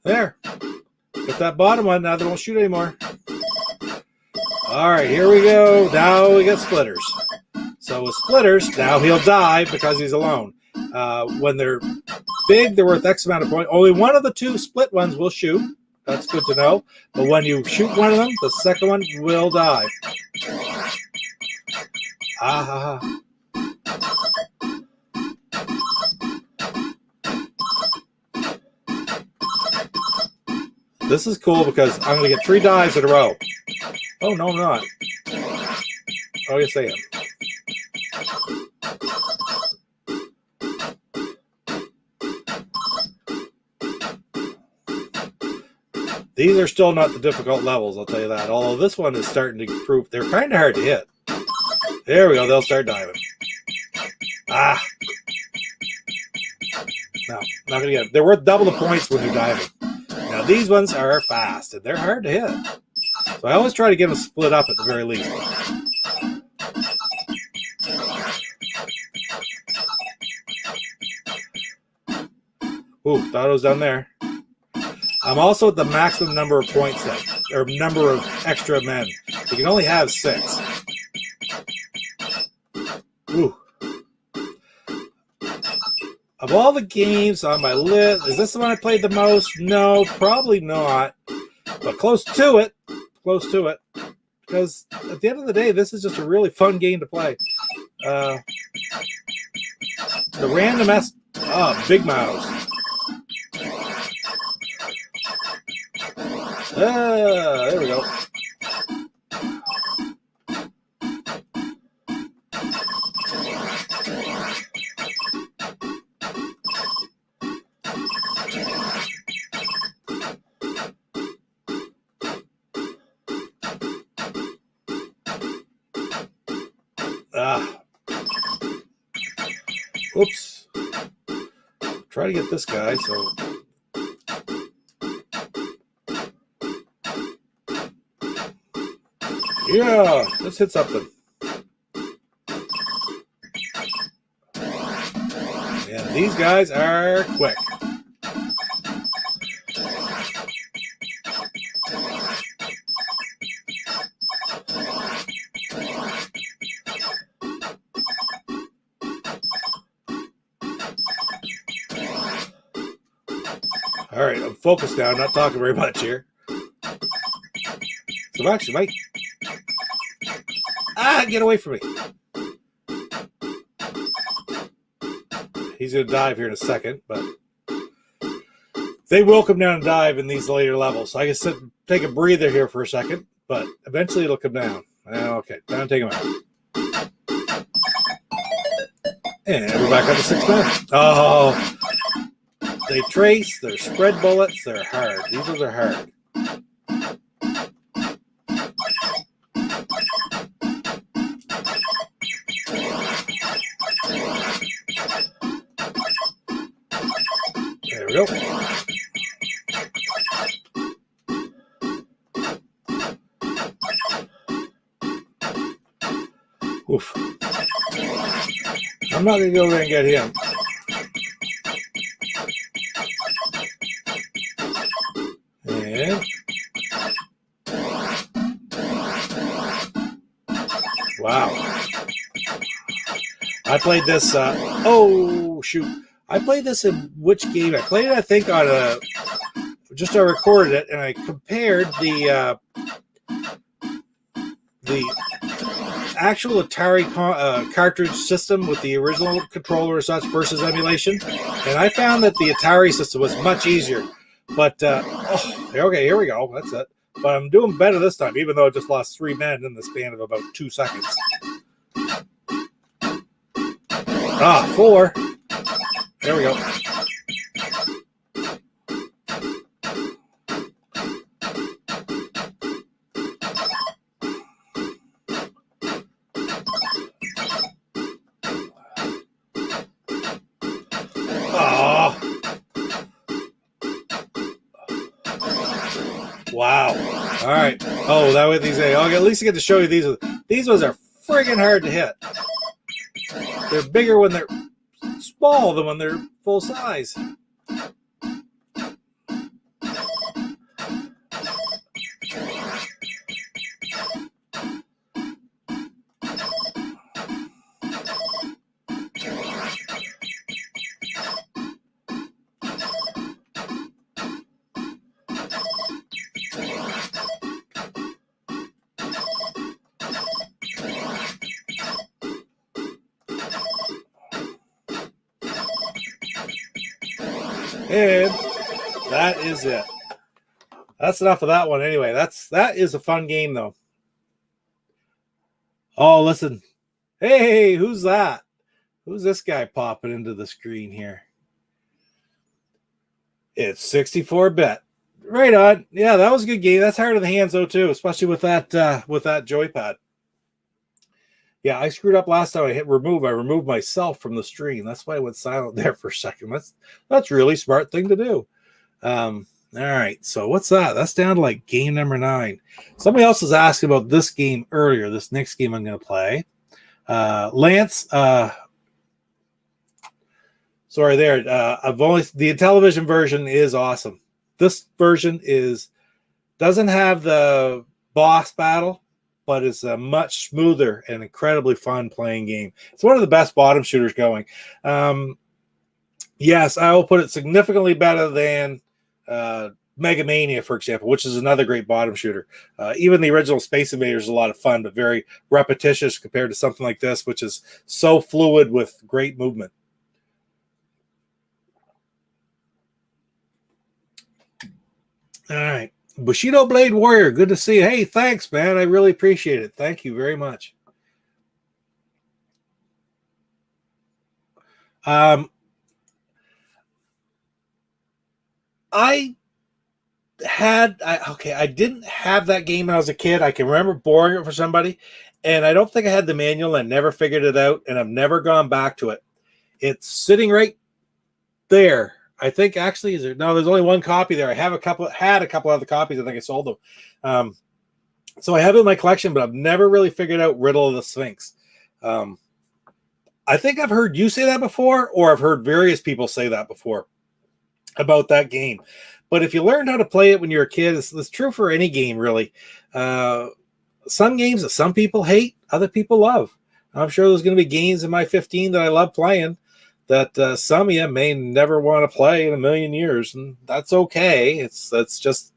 There. Get that bottom one. Now they won't shoot anymore. All right, here we go. Now we got splitters. So with splitters, now he'll die because he's alone. When they're big, they're worth X amount of points. Only one of the 2 split ones will shoot. That's good to know. But when you shoot one of them, the second one will die. This is cool because I'm going to get 3 dives in a row. Oh, no, I'm not. Oh, yes, I am. These are still not the difficult levels, I'll tell you that. Although this one is starting to prove they're kind of hard to hit. There we go. They'll start diving. No, not going to get it. They're worth double the points when they're diving. Now, these ones are fast, and they're hard to hit. So I always try to get them split up at the very least. Ooh, thought it was down there. I'm also at the maximum number of points, or number of extra men. You can only have 6. Ooh. Of all the games on my list, is this the one I played the most? No, probably not. But close to it. Close to it. Because at the end of the day, this is just a really fun game to play. The random Big Mouse. There we go. Oops. Try to get this guy, so... Yeah, let's hit something. And these guys are quick. All right, I'm focused now. I'm not talking very much here. So actually, Mike. Get away from me. He's going to dive here in a second, but they will come down and dive in these later levels. So I can sit and take a breather here for a second, but eventually it'll come down. Okay, time to take them out. And we're back up to 6 minutes. Oh, they trace, they're spread bullets, they're hard. These ones are hard. There we go. Oof. I'm not going to go there and get him. And wow. I played this, oh, shoot. I played this in which game? I played it, I think, on I recorded it, and I compared the actual Atari cartridge system with the original controller or such versus emulation, and I found that the Atari system was much easier. But, okay, here we go. That's it. But I'm doing better this time, even though I just lost 3 men in the span of about 2 seconds. 4. There we go. Wow. All right. Oh, that way these. I'll at least get to show you these. These ones are friggin' hard to hit. They're bigger when they're small than when they're full size. And that is it. That's enough of that one anyway. That is a fun game though. Oh, listen. Hey, who's that? Who's this guy popping into the screen here? It's 64-bit. Right on. Yeah, that was a good game. That's hard in the hands though too, especially with that joypad. Yeah, I screwed up last time. I hit remove. I removed myself from the stream. That's why I went silent there for a second. That's really smart thing to do. All right. So what's that? That's down to like game number 9. Somebody else was asking about this game earlier. This next game I'm going to play. Lance. Sorry there. The television version is awesome. This version doesn't have the boss battle, but it's a much smoother and incredibly fun playing game. It's one of the best bottom shooters going. Yes, I will put it significantly better than Mega Mania, for example, which is another great bottom shooter. Even the original Space Invaders is a lot of fun, but very repetitious compared to something like this, which is so fluid with great movement. All right. Bushido Blade Warrior, good to see you. Hey, thanks, man. I really appreciate it. Thank you very much. I didn't have that game when I was a kid. I can remember borrowing it for somebody, and I don't think I had the manual. I never figured it out, and I've never gone back to it. It's sitting right there. I think actually, there's only one copy there. I had a couple other copies. I think I sold them. So I have it in my collection, but I've never really figured out Riddle of the Sphinx. I think I've heard you say that before, or I've heard various people say that before about that game. But if you learned how to play it when you're a kid, it's true for any game, really. Some games that some people hate, other people love. I'm sure there's going to be games in my 15 that I love playing that some of you may never want to play in a million years, and that's okay. That's just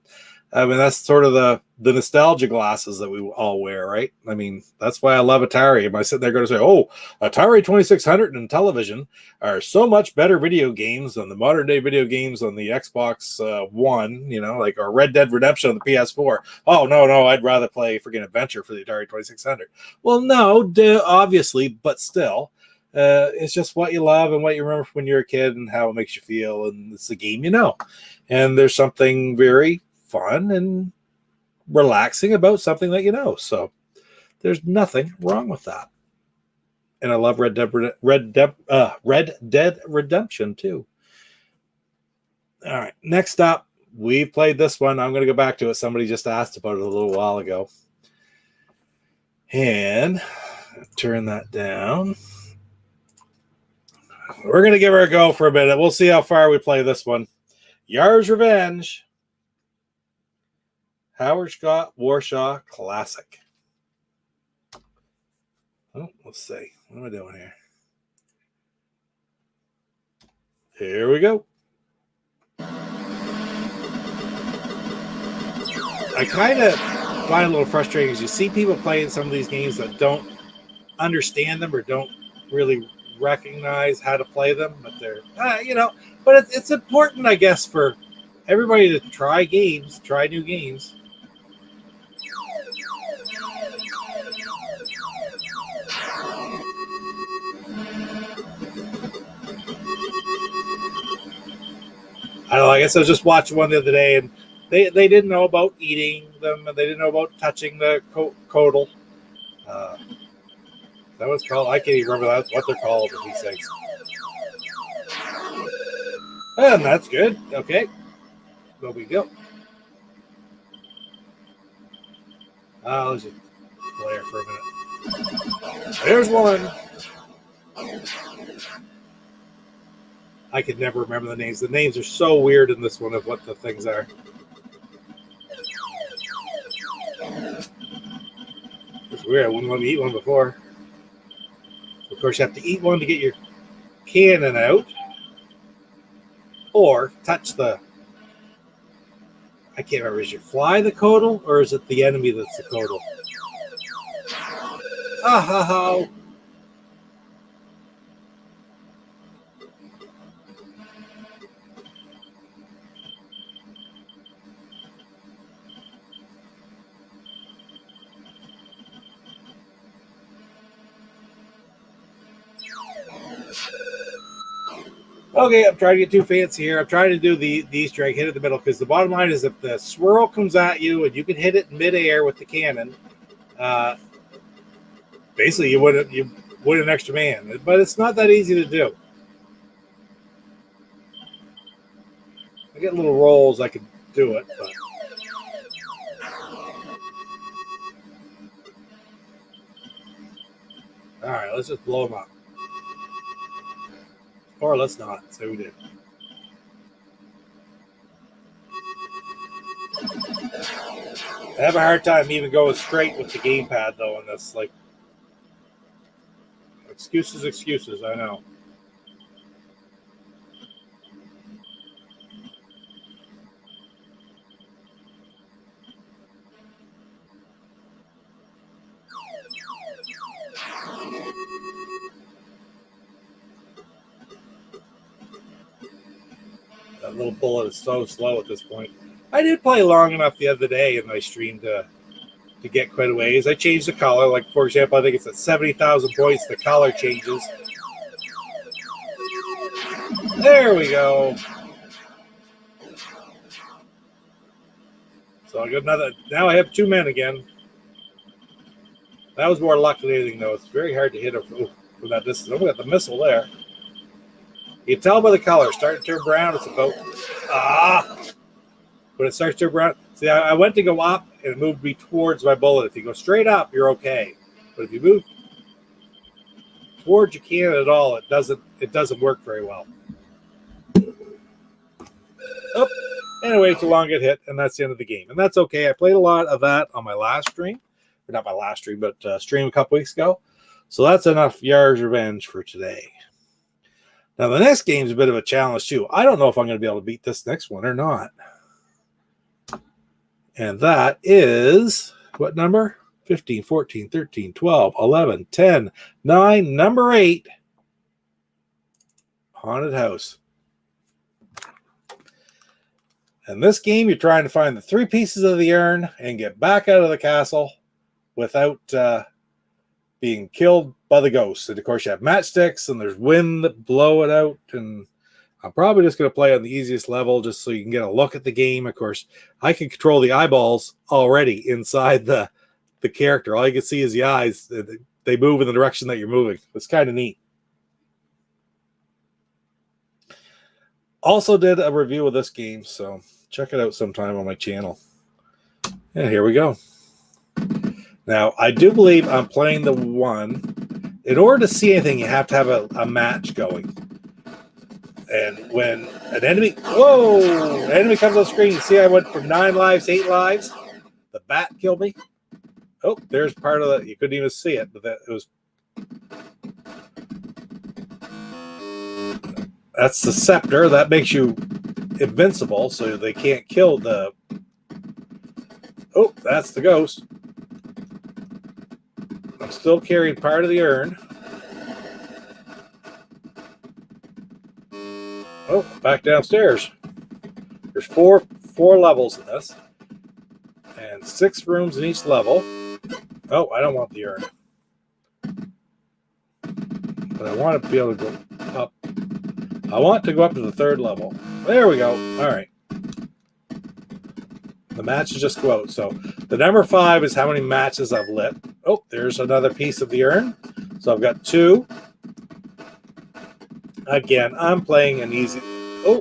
I mean, that's sort of the nostalgia glasses that we all wear, right? I mean, that's why I love Atari. Am I sitting there going to say, oh, Atari 2600 and television are so much better video games than the modern day video games on the Xbox One, you know, like or Red Dead Redemption on the PS4. Oh, no, I'd rather play freaking Adventure for the Atari 2600. Well, no, obviously, but still. It's just what you love and what you remember when you're a kid and how it makes you feel, and it's the game you know. And there's something very fun and relaxing about something that you know. So there's nothing wrong with that. And I love Red Dead Redemption too. All right, next up, we played this one. I'm going to go back to it. Somebody just asked about it a little while ago. And turn that down. We're going to give her a go for a minute. We'll see how far we play this one. Yar's Revenge. Howard Scott Warshaw Classic. Oh, let's see. What am I doing here? Here we go. I kind of find it a little frustrating as you see people playing some of these games that don't understand them or don't really recognize how to play them, but they're, but it's important, I guess, for everybody to try new games. I don't know, I guess I was just watching one the other day, and they didn't know about eating them, and they didn't know about touching the caudal. That was called, I can't even remember what they're called in these things. And that's good. Okay. There we go. Let's just play it for a minute. There's one. I could never remember the names. The names are so weird in this one of what the things are. It's weird. I wouldn't let me eat one before. Of course, you have to eat one to get your cannon out. Or touch the... I can't remember. Is your fly the caudal? Or is it the enemy that's the caudal? Oh. Okay, I'm trying to get too fancy here. I'm trying to do the Easter egg, hit in the middle, because the bottom line is if the swirl comes at you and you can hit it in midair with the cannon, basically you win an extra man. But it's not that easy to do. I get little rolls, I can do it. But. All right, let's just blow them up. Or let's not. So we did. I have a hard time even going straight with the gamepad, though, on this. Like, excuses, I know. That little bullet is so slow at this point. I did play long enough the other day in my stream to get quite a ways. I changed the color. Like, for example, I think it's at 70,000 points. The color changes. There we go. So I got another. Now I have 2 men again. That was more luck than anything, though. It's very hard to hit from that distance. Oh, we got the missile there. You can tell by the color. Starting to turn brown. It's about... When it starts to turn brown... See, I went to go up, and it moved me towards my bullet. If you go straight up, you're okay. But if you move towards your cannon at all, it doesn't work very well. Oh, anyway, too long, get hit, and that's the end of the game. And that's okay. I played a lot of that on my last stream. Or not my last stream, but stream a couple weeks ago. So that's enough Yar's Revenge for today. Now, the next game is a bit of a challenge, too. I don't know if I'm going to be able to beat this next one or not. And that is what number? 15, 14, 13, 12, 11, 10, 9, number 8. Haunted House. In this game, you're trying to find the 3 pieces of the urn and get back out of the castle without being killed by the ghosts. And of course, you have matchsticks and there's wind that blow it out. And I'm probably just going to play on the easiest level just so you can get a look at the game. Of course, I can control the eyeballs already inside the character. All you can see is the eyes. They move in the direction that you're moving. It's kind of neat. Also did a review of this game, so check it out sometime on my channel. And here we go. Now, I do believe I'm playing the one. In order to see anything, you have to have a match going. And when an enemy comes on screen, you see I went from 9 lives to 8 lives. The bat killed me. Oh, there's part of the, you couldn't even see it, but it was. That's the scepter. That makes you invincible, so they can't kill the... Oh, that's the ghost. I'm still carrying part of the urn. Oh, back downstairs. There's four levels in this. And 6 rooms in each level. Oh, I don't want the urn. But I want to be able to go up. I want to go up to the 3rd level. There we go. All right. The matches just go out. So the number 5 is how many matches I've lit. Oh, there's another piece of the urn. So I've got 2. Again, I'm playing an easy. Oh,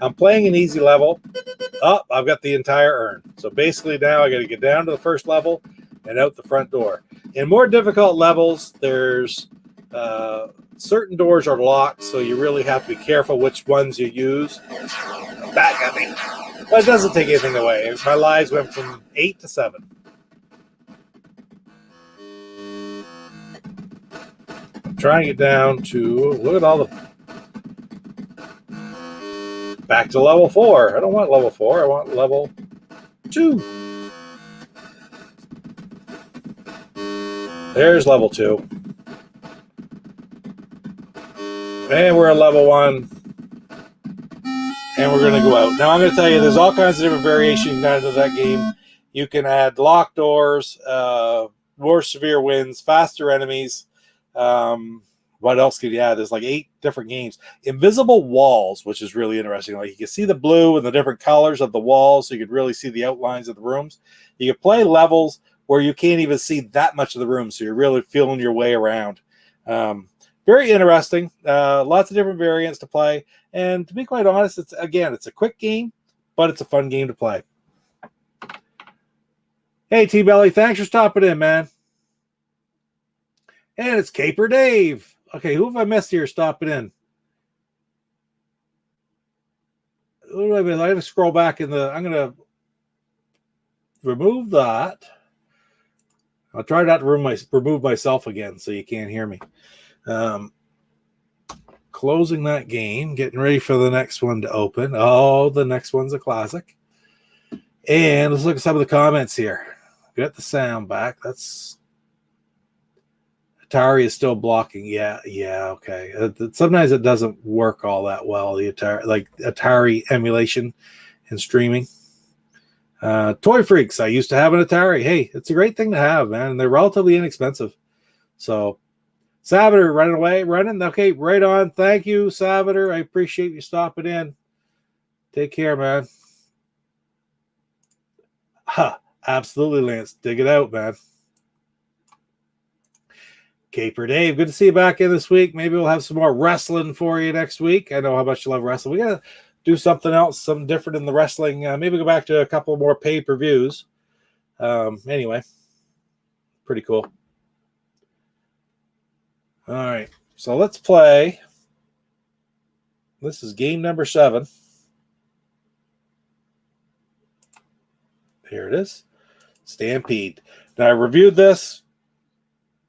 I'm playing an easy level. Oh, I've got the entire urn. So basically now I got to get down to the 1st level and out the front door. In more difficult levels, there's certain doors are locked, so you really have to be careful which ones you use. Back at me. But it doesn't take anything away. My lives went from 8 to 7. I'm trying to get down to, look at all the... Back to level 4. I don't want level 4. I want level 2. There's level 2. And we're at level 1. And we're going to go out. Now, I'm going to tell you, there's all kinds of different variations you can add to that game. You can add locked doors, more severe winds, faster enemies. What else could you add? There's like 8 different games. Invisible walls, which is really interesting. Like you can see the blue and the different colors of the walls, so you could really see the outlines of the rooms. You can play levels where you can't even see that much of the room, so you're really feeling your way around. Very interesting. Lots of different variants to play. And to be quite honest, it's a quick game, but it's a fun game to play. Hey, T-Belly, thanks for stopping in, man. And it's Caper Dave. Okay, who have I missed here stopping in? Who do I miss? I got to scroll back in the... I'm going to remove that. I'll try not to remove myself again so you can't hear me. Closing that game, getting ready for the next one to open. Oh, the next one's a classic. And let's look at some of the comments here. Got the sound back. That's Atari is still blocking. Yeah, okay. Sometimes it doesn't work all that well. The Atari emulation and streaming. Toy Freaks. I used to have an Atari. Hey, it's a great thing to have, man. And they're relatively inexpensive. So. Salvador running. Okay, right on. Thank you, Salvador. I appreciate you stopping in. Take care, man. Absolutely, Lance. Dig it out, man. Caper Dave, good to see you back in this week. Maybe we'll have some more wrestling for you next week. I know how much you love wrestling. We got to do something else, something different in the wrestling. Maybe go back to a couple more pay-per-views. Anyway, pretty cool. All right, so let's play. This is game number 7. Here it is, Stampede. Now, I reviewed this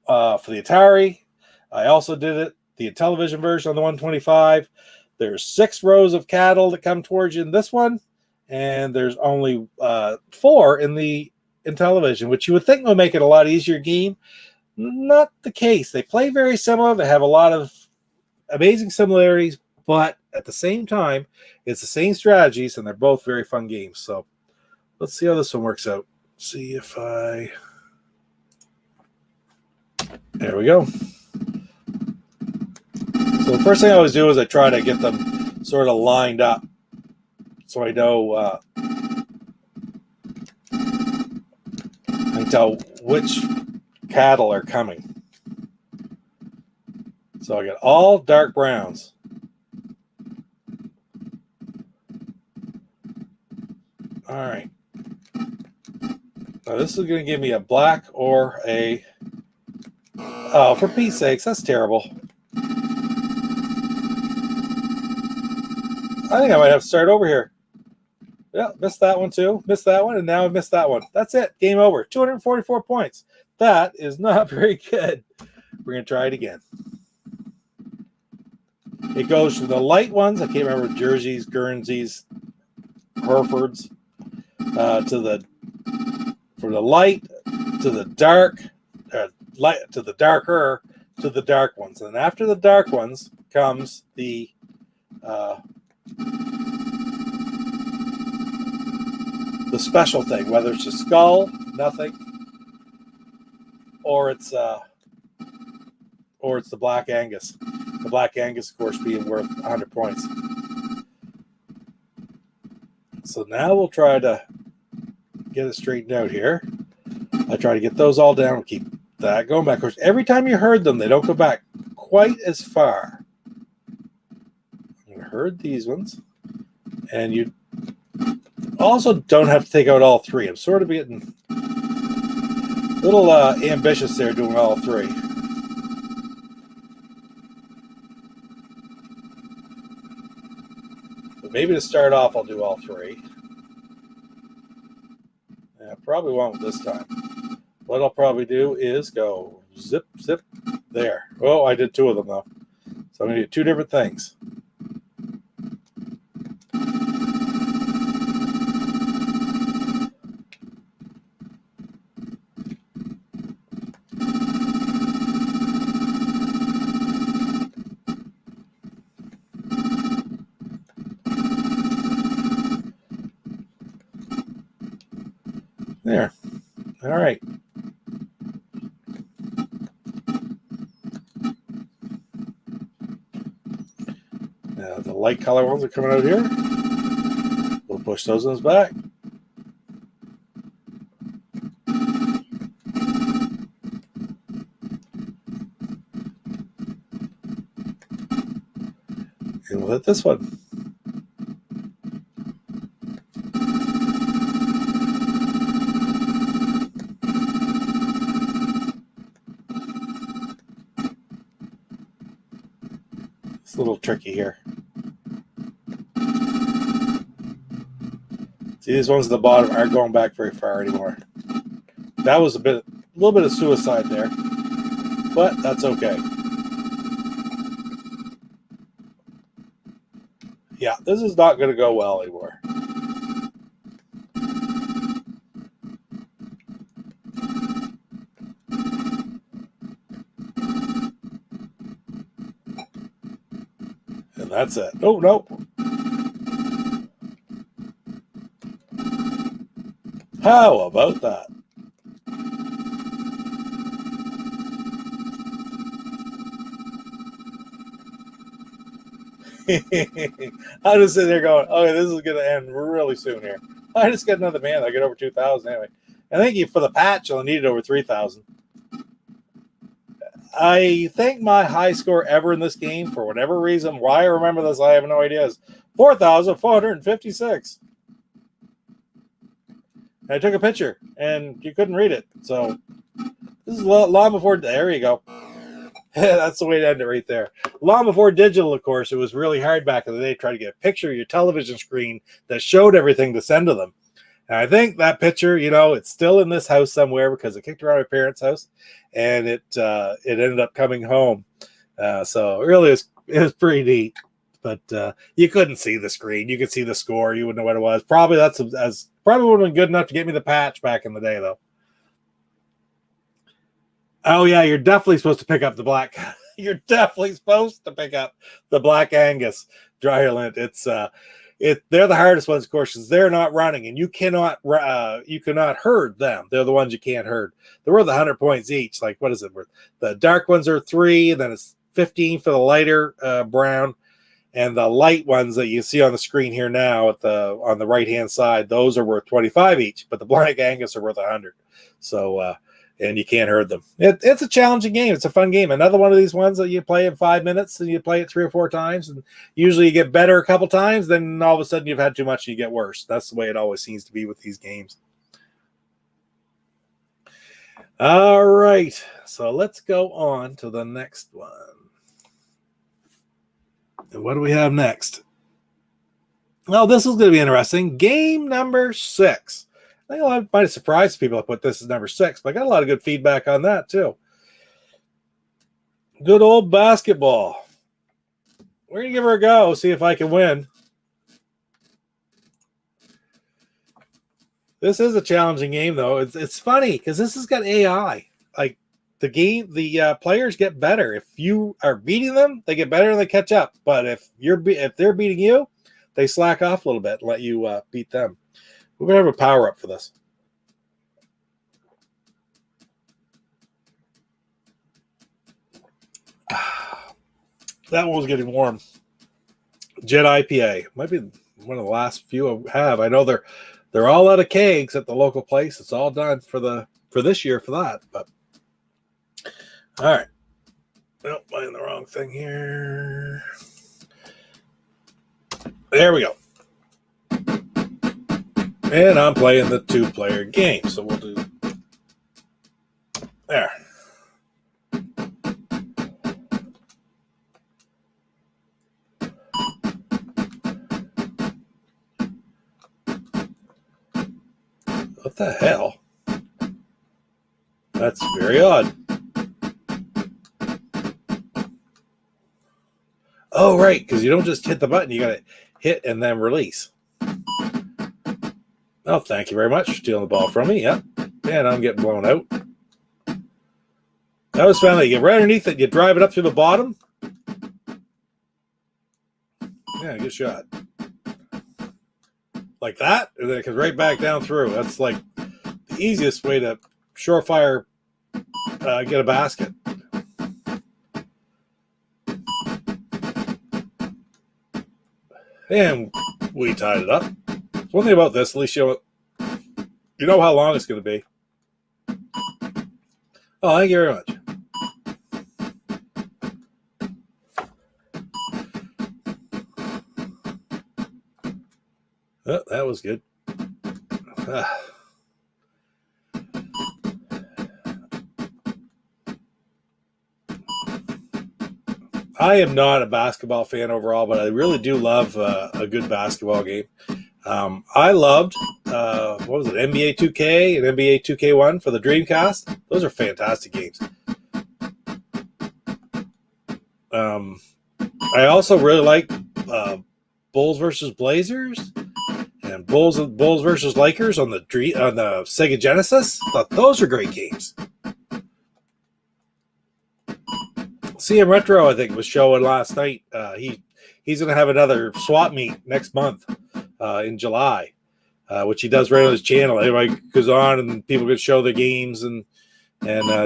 for the Atari. I also did it, the television version on the 125. There's 6 rows of cattle that come towards you in this one, and there's only 4 in television, which you would think would make it a lot easier game. Not the case. They play very similar. They have a lot of amazing similarities, but at the same time, it's the same strategies, and they're both very fun games. So let's see how this one works out. See if I... There we go. So the first thing I always do is I try to get them sort of lined up so I know I can tell which cattle are coming. So I got all dark browns. All right. Now this is going to give me a black or a... Oh, for Pete's sakes, that's terrible. I think I might have to start over here. Yeah, missed that one too. Missed that one, and now I missed that one. That's it. Game over. 244 points. That is not very good. We're going to try it again. It goes from the light ones. I can't remember, Jerseys, Guernseys, Herefords, from the light to the dark, light to the darker to the dark ones. And after the dark ones comes the special thing, whether it's a skull, nothing, or it's the Black Angus. The Black Angus, of course, being worth 100 points. So now we'll try to get it straightened out here. I try to get those all down and keep that going back. Of course, every time you herd them, they don't go back quite as far. I'm going to herd these ones. And you also don't have to take out all 3. I'm sort of getting a little ambitious there doing all 3. But maybe to start off, I'll do all 3. I probably won't this time. What I'll probably do is go zip, zip, there. Oh, I did 2 of them, though. So I'm going to do 2 different things. There. All right. Now the light color ones are coming out here. We'll push those ones back. And we'll hit this one. It's a little tricky here. See, these ones at the bottom aren't going back very far anymore. That was a little bit of suicide there, but that's okay. Yeah, this is not going to go well anymore. And that's it. Oh, nope. How about that? I'm just sitting there going, okay, this is going to end really soon here. I just got another man. I get over 2,000 anyway. And thank you for the patch. I needed over 3,000. I think my high score ever in this game, for whatever reason, why I remember this, I have no idea, is 4,456. I took a picture, and you couldn't read it. So this is long before. There you go. That's the way to end it right there. Long before digital, of course, it was really hard back in the day to try to get a picture of your television screen that showed everything to send to them. And I think that picture, you know, it's still in this house somewhere because it kicked around my parents' house, and it ended up coming home. So really, it was pretty neat. but you couldn't see the screen. You could see the score. You wouldn't know what it was. Probably probably would have been good enough to get me the patch back in the day, though. Oh yeah, you're definitely supposed to pick up the black. You're definitely supposed to pick up the Black Angus dryer lint. They're the hardest ones, of course, because they're not running, and you cannot herd them. They're the ones you can't herd. They're worth 100 points each. Like, what is it worth? The dark ones are 3, and then it's 15 for the lighter brown, and the light ones that you see on the screen here now on the right hand side, those are worth 25 each. But the Black Angus are worth 100. So. And you can't herd them. It's a challenging game. It's a fun game. Another one of these ones that you play in 5 minutes and you play it 3 or 4 times. And usually you get better a couple times. Then all of a sudden you've had too much and you get worse. That's the way it always seems to be with these games. All right. So let's go on to the next one. And what do we have next? Well, this is going to be interesting. Game number 6. I think I might have surprised people to put this as number 6, but I got a lot of good feedback on that too. Good old basketball. We're going to give her a go, see if I can win. This is a challenging game, though. It's funny because this has got AI. Like the players get better. If you are beating them, they get better and they catch up. But if they're beating you, they slack off a little bit and let you beat them. We're going to have a power up for this. That one was getting warm. Jet IPA. Might be one of the last few I have. I know they're all out of kegs at the local place. It's all done for this year for that. But all right. Nope, I'm the wrong thing here. There we go. And I'm playing the 2-player game, so we'll do there. What the hell? That's very odd. Oh, right, because you don't just hit the button, you got to hit and then release. Oh, thank you very much for stealing the ball from me. Yep. And I'm getting blown out. I was found that you get right underneath it, you drive it up to the bottom. Yeah, good shot. Like that, and then it comes right back down through. That's like the easiest way to surefire get a basket. And we tied it up. One thing about this, at least you know how long it's going to be. Oh, thank you very much. Oh, that was good. I am not a basketball fan overall, but I really do love a good basketball game. I loved, what was it, NBA 2K and NBA 2K1 for the Dreamcast. Those are fantastic games. I also really like Bulls versus Blazers and Bulls versus Lakers on the Sega Genesis. I thought those are great games. CM Retro, I think, was showing last night. He's going to have another swap meet next month in July, which he does right on his channel. Everybody goes on and people can show their games and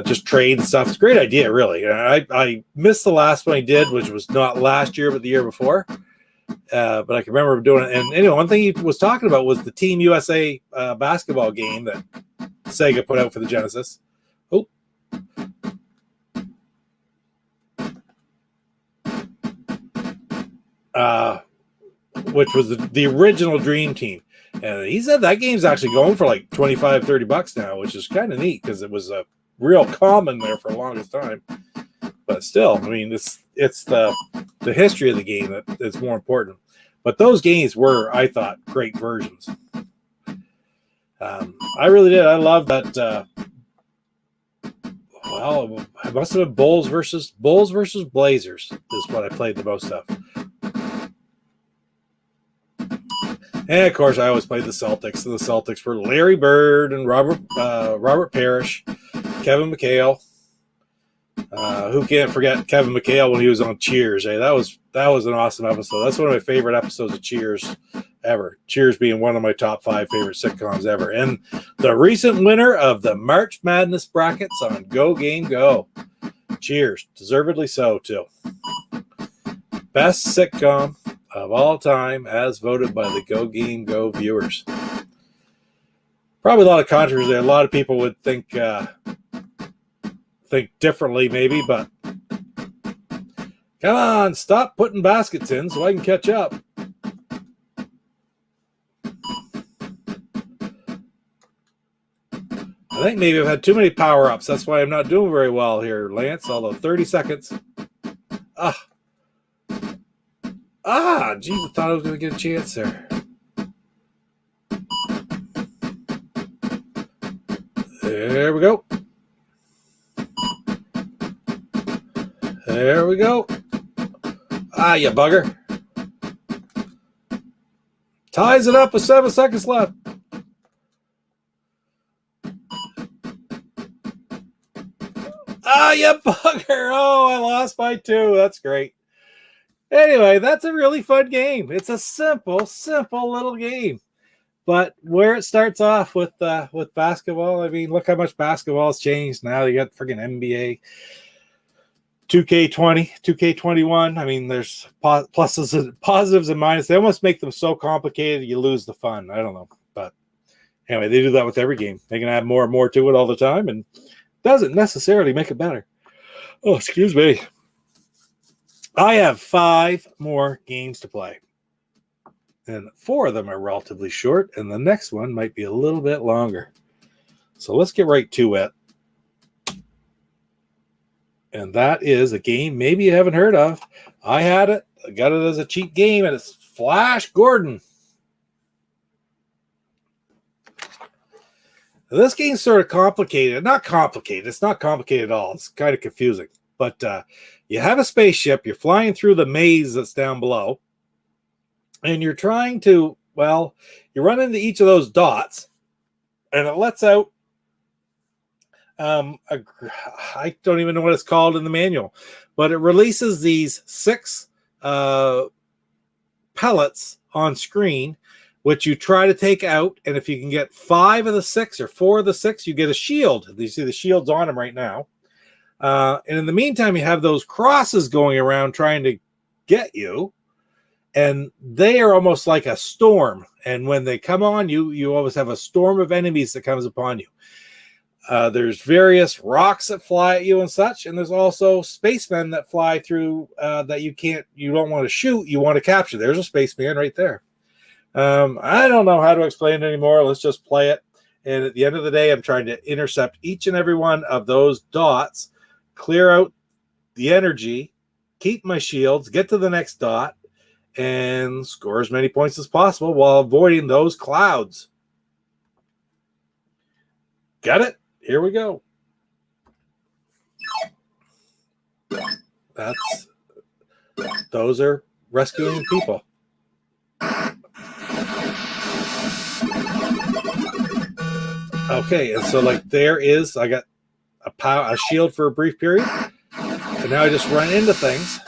just trade and stuff. It's a great idea, really. I missed the last one he did, which was not last year, but the year before. But I can remember doing it. And anyway, one thing he was talking about was the Team USA basketball game that Sega put out for the Genesis. Oh. Which was the original Dream Team. And he said that game's actually going for like $25-$30 now, which is kind of neat because it was a real common there for the longest time. But still, I mean, it's the history of the game that's more important. But those games were, I thought, great versions. I really did. I love that. Well, it must have been Bulls versus Blazers is what I played the most of. And of course, I always played the Celtics, and the Celtics were Larry Bird and Robert Parrish, Kevin McHale. Who can't forget Kevin McHale when he was on Cheers? Eh? That was an awesome episode. That's one of my favorite episodes of Cheers ever. Cheers being one of my top 5 favorite sitcoms ever. And the recent winner of the March Madness brackets on Go Game Go. Cheers. Deservedly so, too. Best sitcom of all time as voted by the Go Game Go viewers. Probably a lot of controversy. A lot of people would think differently maybe, but come on, stop putting baskets in so I can catch up. I think maybe I've had too many power-ups. That's why I'm not doing very well here, Lance, although 30 seconds. Geez, I thought I was going to get a chance there. There we go. There we go. You bugger. Ties it up with 7 seconds left. You bugger. Oh, I lost by 2. That's great. Anyway, that's a really fun game. It's a simple little game. But where it starts off with basketball, I mean, look how much basketball has changed now. You got freaking NBA, 2K20, 2K21. I mean, there's pluses and positives and minuses. They almost make them so complicated you lose the fun. I don't know. But anyway, they do that with every game. They can add more and more to it all the time, and doesn't necessarily make it better. Oh, excuse me. I have 5 more games to play. And 4 of them are relatively short, and the next one might be a little bit longer. So let's get right to it. And that is a game maybe you haven't heard of. I had it. I got it as a cheap game, and it's Flash Gordon. Now, this game's sort of complicated. Not complicated. It's not complicated at all. It's kind of confusing. But you have a spaceship. You're flying through the maze that's down below. And you're trying to, well, you run into each of those dots. And it lets out, I don't even know what it's called in the manual. But it releases these 6 pellets on screen, which you try to take out. And if you can get 5 of the 6 or 4 of the 6, you get a shield. You see the shields on them right now. And in the meantime, you have those crosses going around trying to get you. And they are almost like a storm. And when they come on you, you always have a storm of enemies that comes upon you. There's various rocks that fly at you and such. And there's also spacemen that fly through that you don't want to shoot. You want to capture. There's a spaceman right there. I don't know how to explain it anymore. Let's just play it. And at the end of the day, I'm trying to intercept each and every one of those dots, clear out the energy, keep my shields, get to the next dot, and score as many points as possible while avoiding those clouds. Got it? Here we go. Those are rescuing people. Okay, and so like there is, I got a shield for a brief period, and now I just run into things.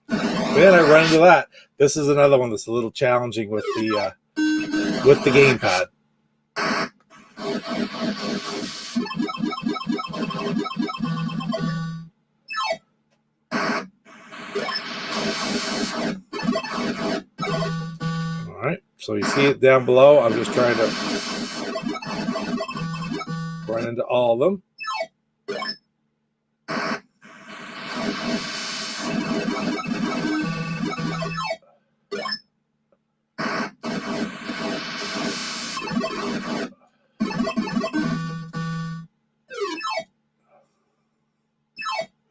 Then I run into that. This is another one that's a little challenging with the gamepad. All right, so you see it down below. I'm just trying to run into all of them.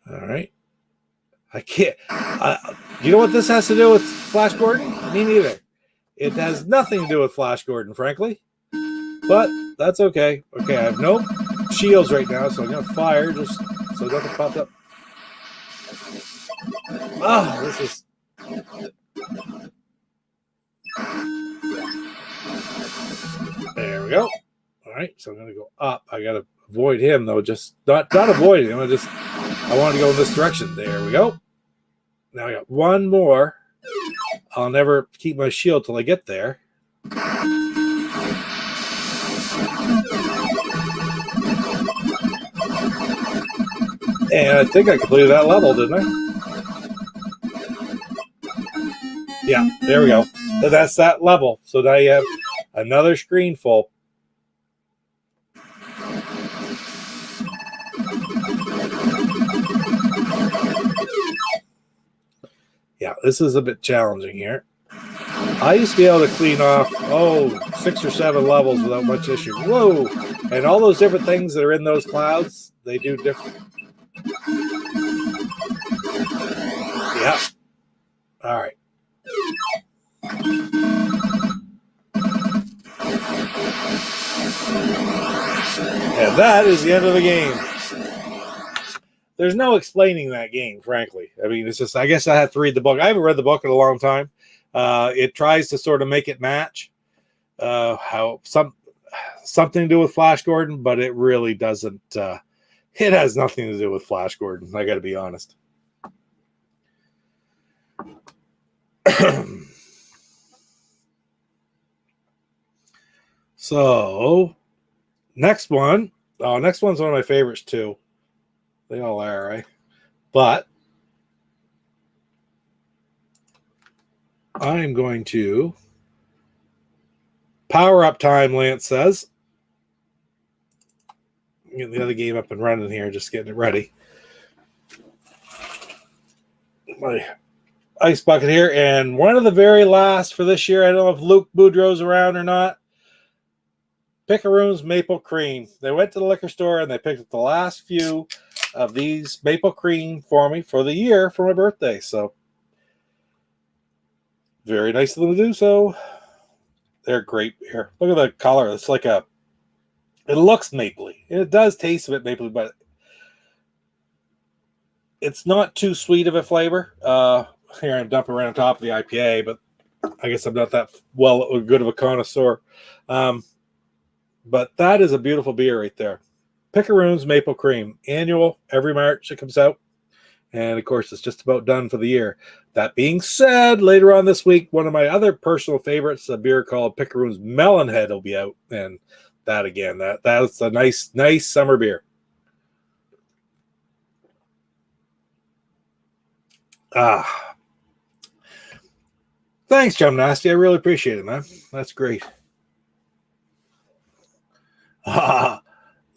All right. I can't. You know what this has to do with Flash Gordon? Me neither. It has nothing to do with Flash Gordon, frankly. But that's okay. Okay, I have no shields right now, so I'm going to fire just so nothing popped up. This is... There we go. All right, so I'm going to go up. I got to avoid him, though. Just not avoid him. I want to go in this direction. There we go. Now I got one more. I'll never keep my shield till I get there. And I think I completed that level, didn't I? Yeah, there we go. So that's that level. So now you have another screen full. Yeah, this is a bit challenging here. I used to be able to clean off, 6 or 7 levels without much issue. Whoa! And all those different things that are in those clouds, they do different. Yeah. All right. And that is the end of the game. There's no explaining that game, frankly. I mean, it's just, I guess I have to read the book. I haven't read the book in a long time. It tries to sort of make it match something to do with Flash Gordon, but it really doesn't. It has nothing to do with Flash Gordon. I got to be honest. So, next one. Oh, next one's one of my favorites too. They all are, right? But I'm going to power up time, Lance says. Get the other game up and running here, just getting it ready. My ice bucket here, and one of the very last for this year. I don't know if Luke Boudreaux's around or not. Picaroon's Maple Cream. They went to the liquor store and they picked up the last few of these Maple Cream for me for the year for my birthday. So very nice of them to do so. They're great beer. Look at the color. It's like it looks mapley. It does taste a bit mapley, but it's not too sweet of a flavor. Here I'm dumping right on top of the IPA, but I guess I'm not that good of a connoisseur. But that is a beautiful beer right there. Picaroon's Maple Cream. Annual, every March it comes out. And, of course, it's just about done for the year. That being said, later on this week, one of my other personal favorites, a beer called Picaroon's Melonhead, will be out. And that, again, that's a nice summer beer. Thanks, Jum Nasty. I really appreciate it, man. That's great.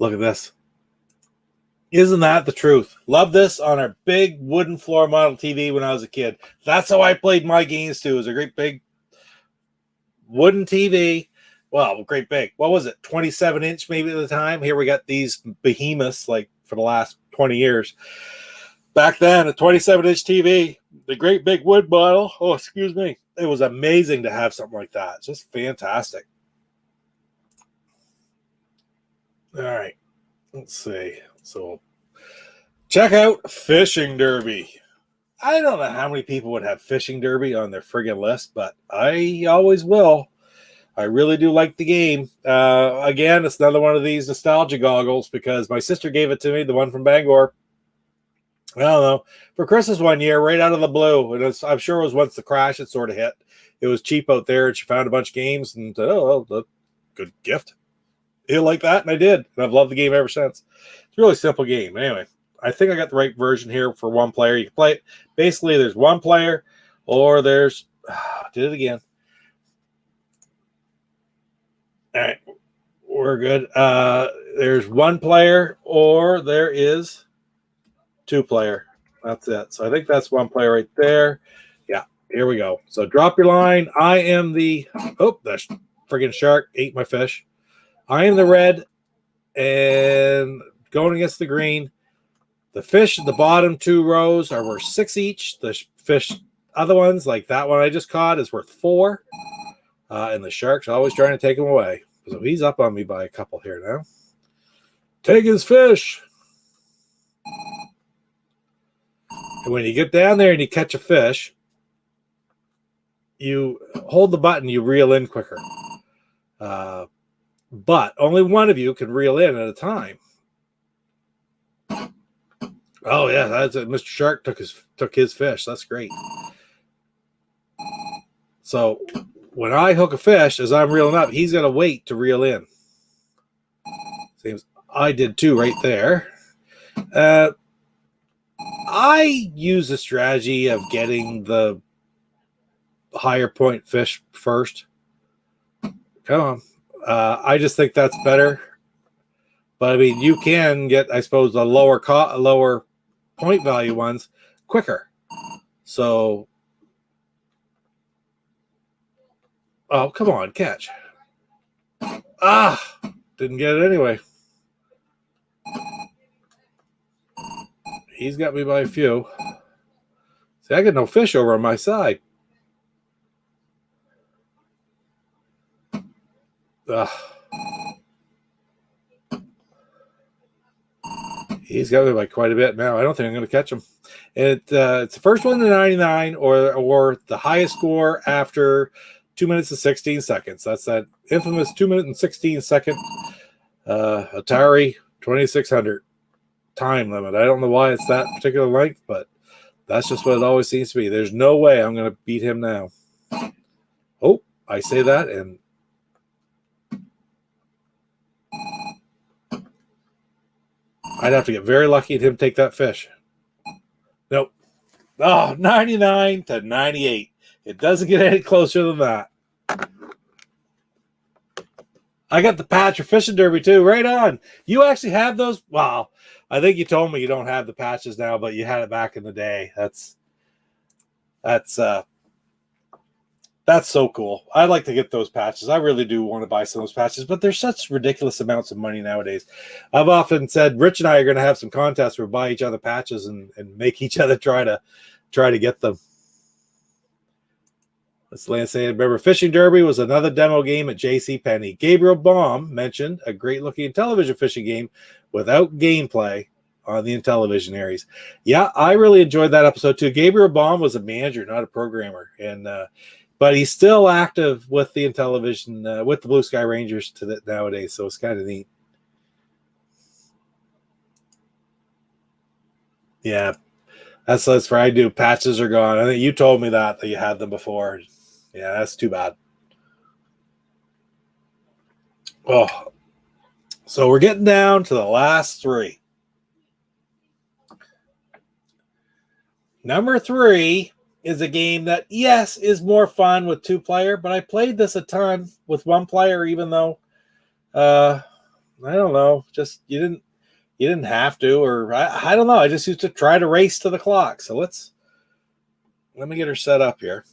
Look at this. Isn't that the truth? Love this on our big wooden floor model TV when I was a kid. That's how I played my games too. It was a great big wooden TV. Well, great big. What was it? 27-inch maybe at the time. Here we got these behemoths like for the last 20 years. Back then, a 27-inch TV, the great big wood model. Oh, excuse me. It was amazing to have something like that. It's just fantastic. All right, let's see. So, check out Fishing Derby. I don't know how many people would have Fishing Derby on their friggin' list, but I always will. I really do like the game. Again, it's another one of these nostalgia goggles because my sister gave it to me, the one from Bangor. I don't know. For Christmas one year, right out of the blue, and I'm sure it was once the crash it sort of hit. It was cheap out there, and she found a bunch of games, and good gift. You like that? And I did. And I've loved the game ever since. It's a really simple game. Anyway, I think I got the right version here for one player. You can play it. Basically, there's one player or there's... did it again. All right. We're good. There's one player or there is 2 player. That's it. So I think that's one player right there. Yeah. Here we go. So drop your line. I am the... Oh, that friggin' shark ate my fish. I am the red and going against the green. The fish at the bottom 2 rows are worth 6 each. The fish, other ones like that one I just caught is worth 4. And the shark's always trying to take him away. So he's up on me by a couple here now. Take his fish. And when you get down there and you catch a fish, you hold the button, you reel in quicker. But only one of you can reel in at a time. Oh yeah, that's it. Mr. Shark took his fish. That's great. So when I hook a fish, as I'm reeling up, he's gonna wait to reel in. Seems I did too right there. I use the strategy of getting the higher point fish first. Come on. I just think that's better. But I mean, you can get, I suppose, the lower point value ones quicker. So, oh, come on, catch. Ah, didn't get it anyway. He's got me by a few. See, I got no fish over on my side. He's got me by quite a bit now. I don't think I'm going to catch him. It's the first one to 99 or the highest score after 2 minutes and 16 seconds. That's that infamous 2 minute and 16 second Atari 2600 time limit. I don't know why it's that particular length, but that's just what it always seems to be. There's no way I'm going to beat him now. Oh, I say that and I'd have to get very lucky at him take that fish. Nope. Oh, 99 to 98. It doesn't get any closer than that. I got the patch for fishing derby too. Right on. You actually have those? Wow. I think you told me you don't have the patches now, but you had it back in the day. That's so cool. I'd like to get those patches. I really do want to buy some of those patches, but there's such ridiculous amounts of money nowadays. I've often said Rich and I are going to have some contests where we buy each other patches and make each other try to get them. Let's Lance say, remember, Fishing Derby was another demo game at JCPenney. Gabriel Baum mentioned a great-looking television fishing game without gameplay on the Intellivision areas. Yeah, I really enjoyed that episode too. Gabriel Baum was a manager, not a programmer, and but he's still active with the Intellivision, with the Blue Sky Rangers nowadays, so it's kind of neat. Yeah, that's where I do. Patches are gone. I think you told me that you had them before. Yeah, that's too bad. Oh, so we're getting down to the last three. Number 3 is a game that, yes, is more fun with 2-player, but I played this a ton with 1-player, even though, I don't know, just you didn't have to, or I don't know. I just used to try to race to the clock. So let me get her set up here.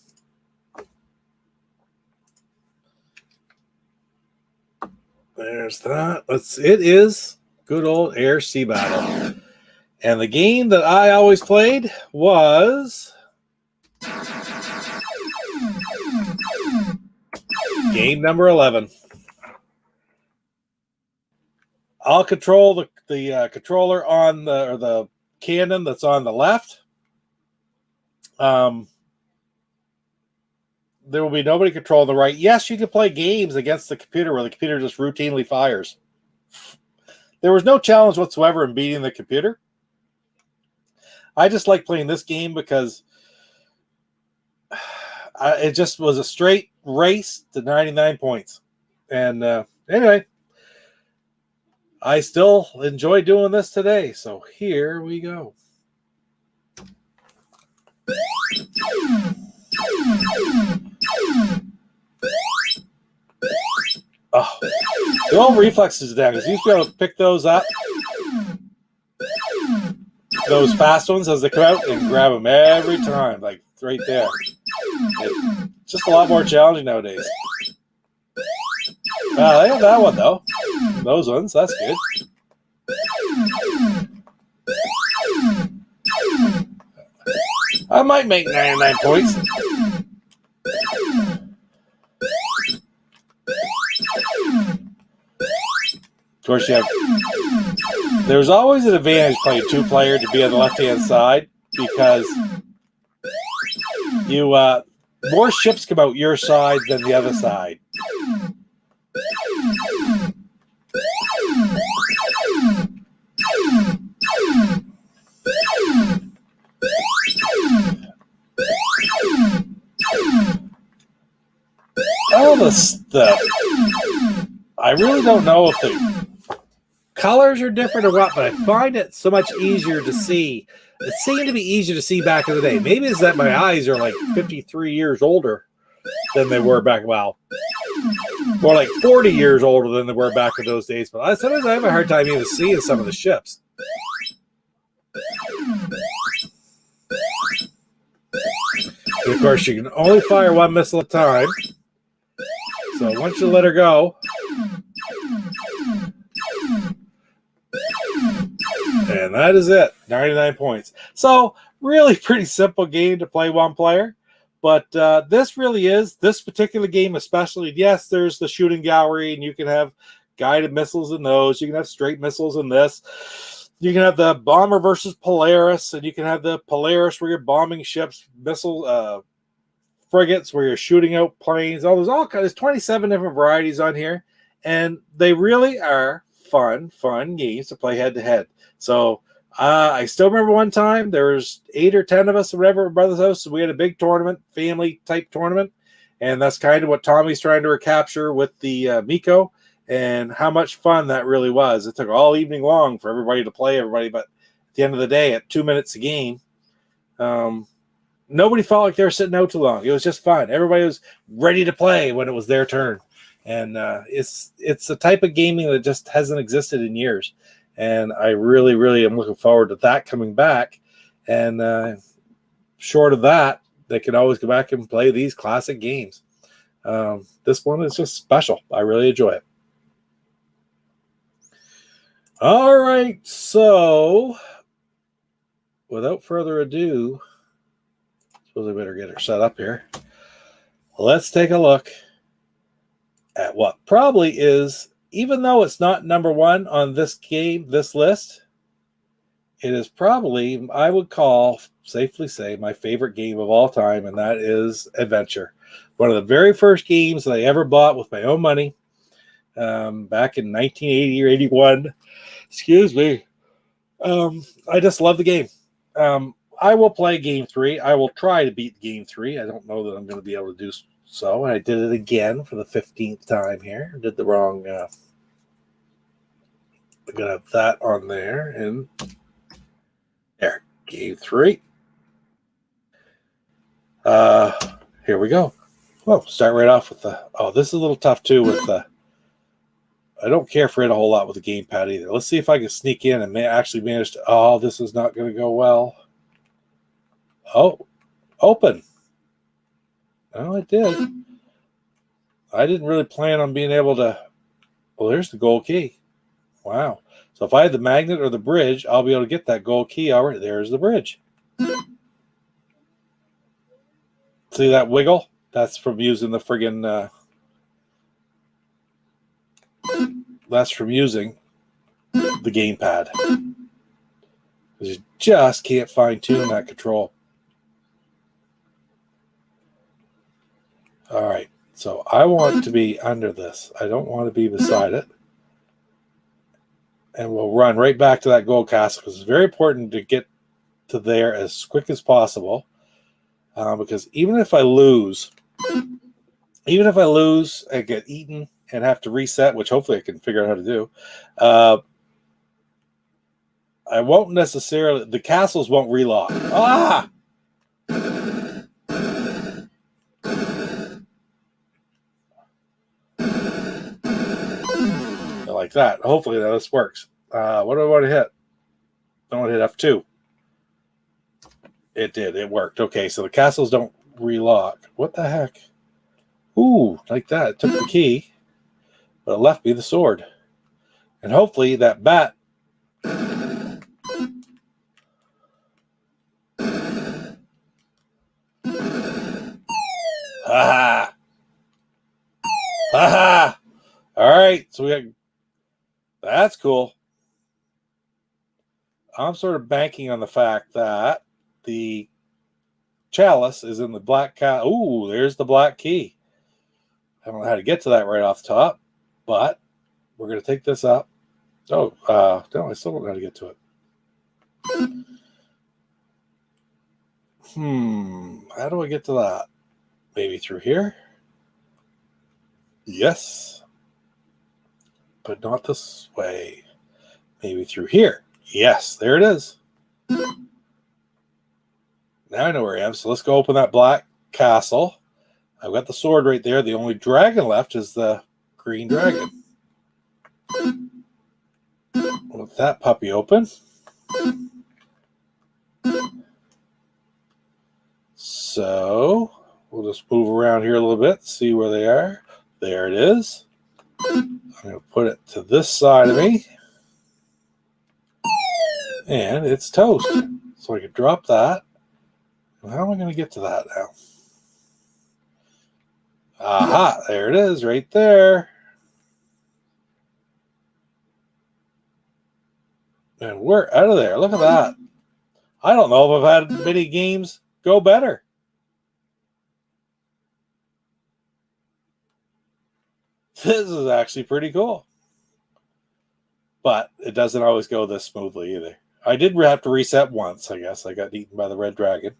There's that. It is good old Air Sea Battle. And the game that I always played was game number 11. I'll control the controller on the cannon that's on the left. There will be nobody controlling the right. Yes, you can play games against the computer where the computer just routinely fires. There was no challenge whatsoever in beating the computer. I just like playing this game because it just was a straight race to 99 points. And anyway, I still enjoy doing this today. So here we go. Oh, the old reflexes down because you used to be able to pick those up, those fast ones as they come out, and grab them every time, like right there. It's just a lot more challenging nowadays. I got that one though. Those ones, that's good. I might make 99 points. Of course, there's always an advantage playing 2-player to be on the left-hand side because more ships come out your side than the other side. All this stuff. I really don't know if the colors are different or what, but I find it so much easier to see. It seemed to be easier to see back in the day. Maybe it's that my eyes are like 53 years older than they were back. Well, more like 40 years older than they were back in those days. But sometimes I have a hard time even seeing some of the ships. And of course, you can only fire one missile at a time. So once you let her go, and that is it, 99 points. So really pretty simple game to play one player. But this really is, this particular game especially, yes, there's the shooting gallery, and you can have guided missiles in those. You can have straight missiles in this. You can have the bomber versus Polaris, and you can have the Polaris where you're bombing ships, missile frigates where you're shooting out planes. There's 27 different varieties on here, and they really are fun games to play head-to-head. So I still remember one time there was 8 or 10 of us or whatever at brother's house, so we had a big tournament, family-type tournament, and that's kind of what Tommy's trying to recapture with the Miko, and how much fun that really was. It took all evening long for everybody to play everybody, but at the end of the day, at 2 minutes a game, nobody felt like they were sitting out too long. It was just fun. Everybody was ready to play when it was their turn. And it's a type of gaming that just hasn't existed in years. And I really, really am looking forward to that coming back. And short of that, they can always go back and play these classic games. This one is just special. I really enjoy it. All right. So without further ado, I suppose I better get her set up here. Let's take a look at what probably is, even though it's not number one on this list, it is probably, I would safely say, my favorite game of all time, and that is Adventure. One of the very first games that I ever bought with my own money, back in 1980 or 81. Excuse me. I just love the game. I will play game 3. I will try to beat game 3. I don't know that I'm going to be able to do so. And I did it again for the 15th time here. I did the wrong. I'm going to have that on there. And there. Game 3. Here we go. Well, start right off with this is a little tough too with the. I don't care for it a whole lot with the gamepad either. Let's see if I can sneak in and actually manage to. Oh, this is not going to go well. Oh, open. Oh, it did. I didn't really plan on being able to. Well, there's the gold key. Wow. So if I had the magnet or the bridge, I'll be able to get that gold key already. There's the bridge. See that wiggle? That's from using the friggin'. That's from using the gamepad. Because you just can't fine tune that control. All right, so I want to be under this. I don't want to be beside it. And we'll run right back to that gold castle because it's very important to get to there as quick as possible. Because even if I lose, I get eaten and have to reset, which hopefully I can figure out how to do. I won't necessarily, the castles won't relock. Ah! Like that. Hopefully this works. What do I want to hit? I want to hit F2. It did. It worked. Okay, so the castles don't relock. What the heck? Ooh, like that. It took the key, but it left me the sword. And hopefully that bat. Ha ha! All right, so we got. That's cool. I'm sort of banking on the fact that the chalice is in the black cat. Ooh, there's the black key. I don't know how to get to that right off the top. But we're going to take this up. Oh, no, I still don't know how to get to it. How do I get to that? Maybe through here? Yes. But not this way. Maybe through here. Yes, there it is. Now I know where I am. So let's go open that black castle. I've got the sword right there. The only dragon left is the green dragon. With that puppy open. So we'll just move around here a little bit, see where they are. There it is. I'm going to put it to this side of me. And it's toast. So I can drop that. How am I going to get to that now? Aha, there it is, right there. And we're out of there. Look at that. I don't know if I've had many games go better. This is actually pretty cool. But it doesn't always go this smoothly either. I did have to reset once, I guess. I got eaten by the red dragon.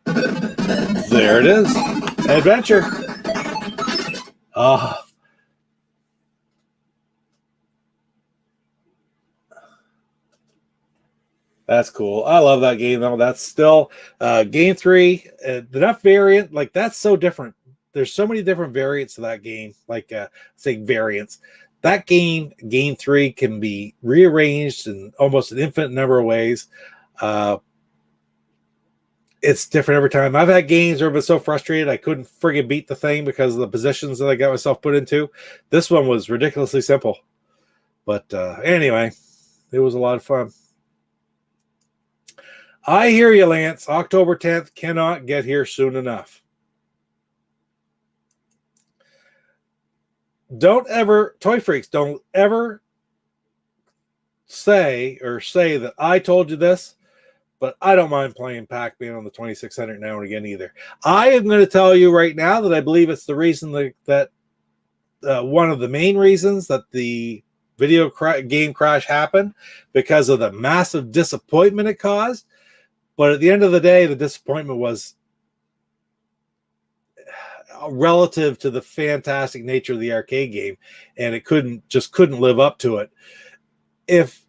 There it is. Adventure. Ah. That's cool. I love that game, though. That's still game 3. Enough variant. Like, that's so different. There's so many different variants to that game. Like, say, variants. That game 3, can be rearranged in almost an infinite number of ways. It's different every time. I've had games where I've been so frustrated I couldn't friggin' beat the thing because of the positions that I got myself put into. This one was ridiculously simple. But anyway, it was a lot of fun. I hear you, Lance. October 10th cannot get here soon enough. Toy Freaks, don't ever say that I told you this, but I don't mind playing Pac-Man on the 2600 now and again either. I am going to tell you right now that I believe it's the reason that one of the main reasons that the video game crash happened, because of the massive disappointment it caused. But at the end of the day, the disappointment was relative to the fantastic nature of the arcade game, and it couldn't live up to it. If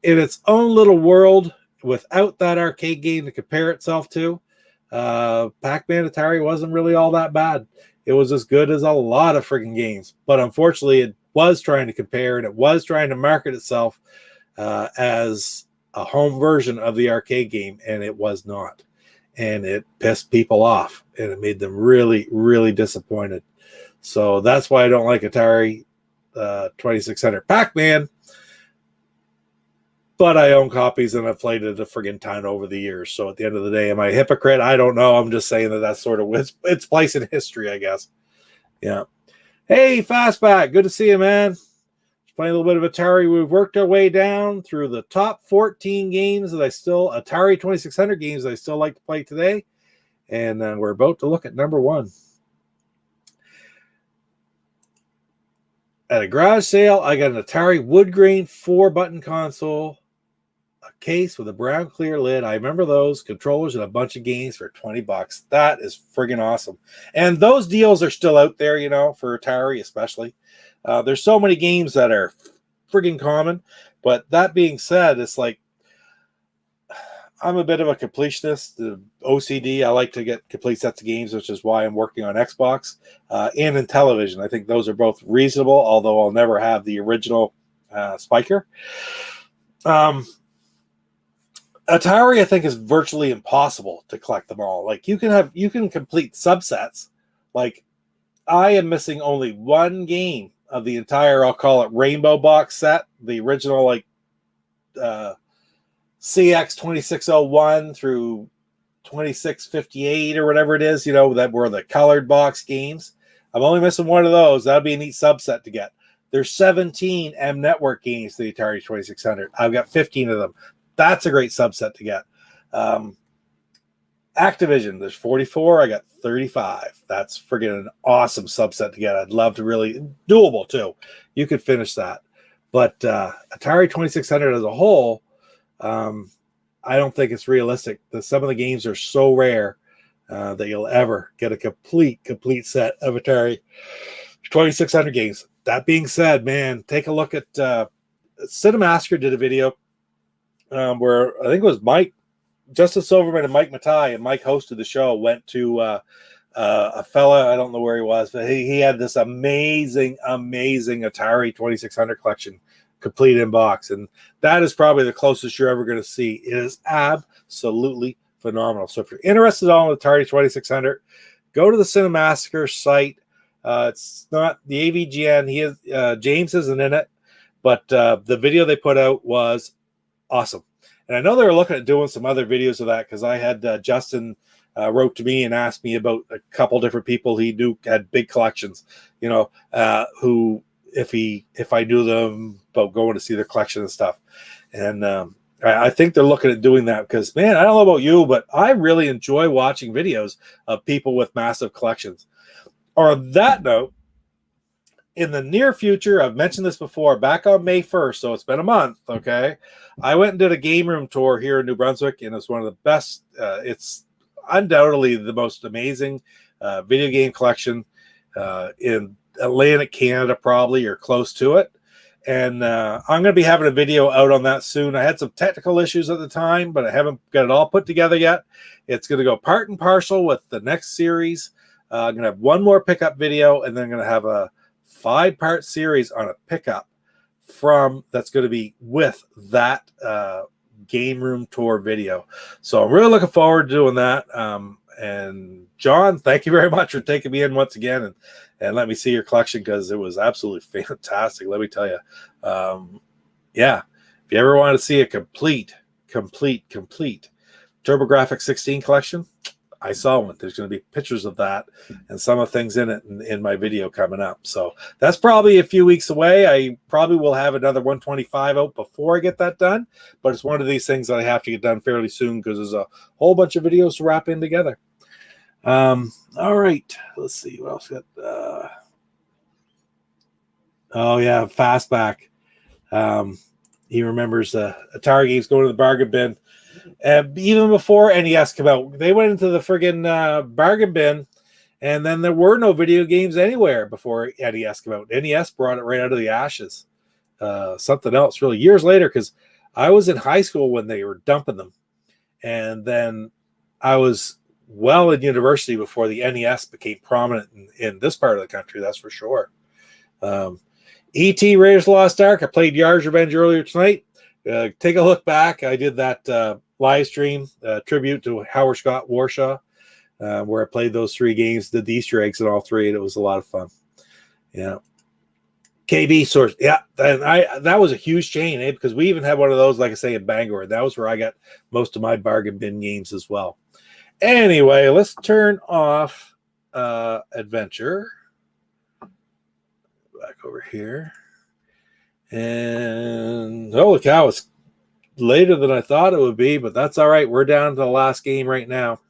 in its own little world, without that arcade game to compare itself to, Pac-Man Atari wasn't really all that bad. It was as good as a lot of freaking games. But unfortunately, it was trying to compare, and it was trying to market itself as a home version of the arcade game, and it was not. And it pissed people off, and it made them really, really disappointed. So that's why I don't like Atari 2600 Pac-Man. But I own copies, and I've played it a friggin' ton over the years. So at the end of the day, am I a hypocrite? I don't know. I'm just saying that that's sort of its place in history, I guess. Yeah. Hey, Fastback. Good to see you, man. Playing a little bit of Atari. We've worked our way down through the top 14 games that Atari 2600 games that I still like to play today. And we're about to look at number 1. At a garage sale, I got an Atari wood grain 4-button console, a case with a brown clear lid. I remember those controllers and a bunch of games for $20. That is friggin' awesome. And those deals are still out there, for Atari especially. There's so many games that are friggin' common. But that being said, it's like, I'm a bit of a completionist, the OCD. I like to get complete sets of games, which is why I'm working on Xbox and in television. I think those are both reasonable, although I'll never have the original Spiker. Atari, I think, is virtually impossible to collect them all. Like, you can complete subsets. Like, I am missing only one game of the entire, I'll call it Rainbow Box set, the original, like, CX 2601 through 2658 or whatever it is, that were the colored box games. I'm only missing one of those. That'd be a neat subset to get. There's 17 M Network games to the Atari 2600. I've got 15 of them. That's a great subset to get. Activision, there's 44. I got 35. That's friggin' an awesome subset to get. I'd love to really doable too. You could finish that, but Atari 2600 as a whole, I don't think it's realistic. Some of the games are so rare that you'll ever get a complete set of Atari 2600 games. That being said, man, take a look at Cinemasker did a video where I think it was Mike, Justin Silverman and Mike Matai, and Mike hosted the show, went to a fella, I don't know where he was, but he had this amazing Atari 2600 collection, complete in box. And that is probably the closest you're ever going to see. It is absolutely phenomenal. So if you're interested in the Atari 2600, go to the Cinemasker site. It's not the AVGN. James isn't in it, but the video they put out was awesome. And I know they were looking at doing some other videos of that, because I had Justin wrote to me and asked me about a couple different people he knew had big collections, who, if I knew them, about going to see their collection and stuff. And I think they're looking at doing that, because, man, I don't know about you, but I really enjoy watching videos of people with massive collections. On that note, in the near future, I've mentioned this before, back on May 1st, so it's been a month, okay? I went and did a game room tour here in New Brunswick, and it's one of the best. It's undoubtedly the most amazing video game collection in Atlantic Canada, probably, or close to it. And I'm going to be having a video out on that soon. I had some technical issues at the time, but I haven't got it all put together yet. It's going to go part and parcel with the next series. I'm going to have one more pickup video, and then I'm going to have a 5-part series on a pickup that's going to be with that game room tour video. So I'm really looking forward to doing that. And John, thank you very much for taking me in once again and let me see your collection, because it was absolutely fantastic. Let me tell you. Yeah, if you ever want to see a complete TurboGrafx 16 collection, I saw one. There's going to be pictures of that and some of the things in it in my video coming up. So that's probably a few weeks away. I probably will have another 125 out before I get that done, but it's one of these things that I have to get done fairly soon, because there's a whole bunch of videos to wrap in together. All right, let's see what else got. Oh yeah, Fastback. He remembers Atari games going to the bargain bin. Even before NES came out, they went into the friggin' bargain bin, and then there were no video games anywhere before NES came out. NES brought it right out of the ashes. Something else, really, years later, because I was in high school when they were dumping them, and then I was well in university before the NES became prominent in this part of the country. That's for sure. E.T. Raiders of the Lost Ark. I played Yar's Revenge earlier tonight. Take a look back. I did that live stream tribute to Howard Scott Warshaw, where I played those 3 games, did the Easter eggs in all 3, and it was a lot of fun. Yeah. KB Source. Yeah, and that was a huge chain, because we even had one of those, like I say, in Bangor. That was where I got most of my bargain bin games as well. Anyway, let's turn off Adventure. Back over here. And holy cow, it's later than I thought it would be, but that's all right. We're down to the last game right now.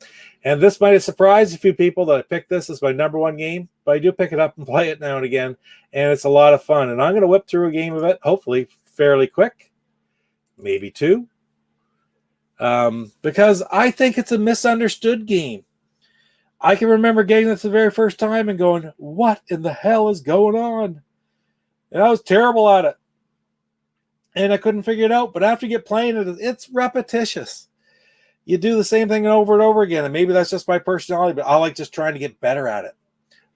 And this might have surprised a few people that I picked this as my number 1 game, but I do pick it up and play it now and again, and it's a lot of fun. And I'm going to whip through a game of it, hopefully fairly quick, maybe 2, because I think it's a misunderstood game. I can remember getting this the very first time and going, what in the hell is going on? And I was terrible at it. And I couldn't figure it out. But after you get playing it, it's repetitious. You do the same thing over and over again. And maybe that's just my personality, but I like just trying to get better at it.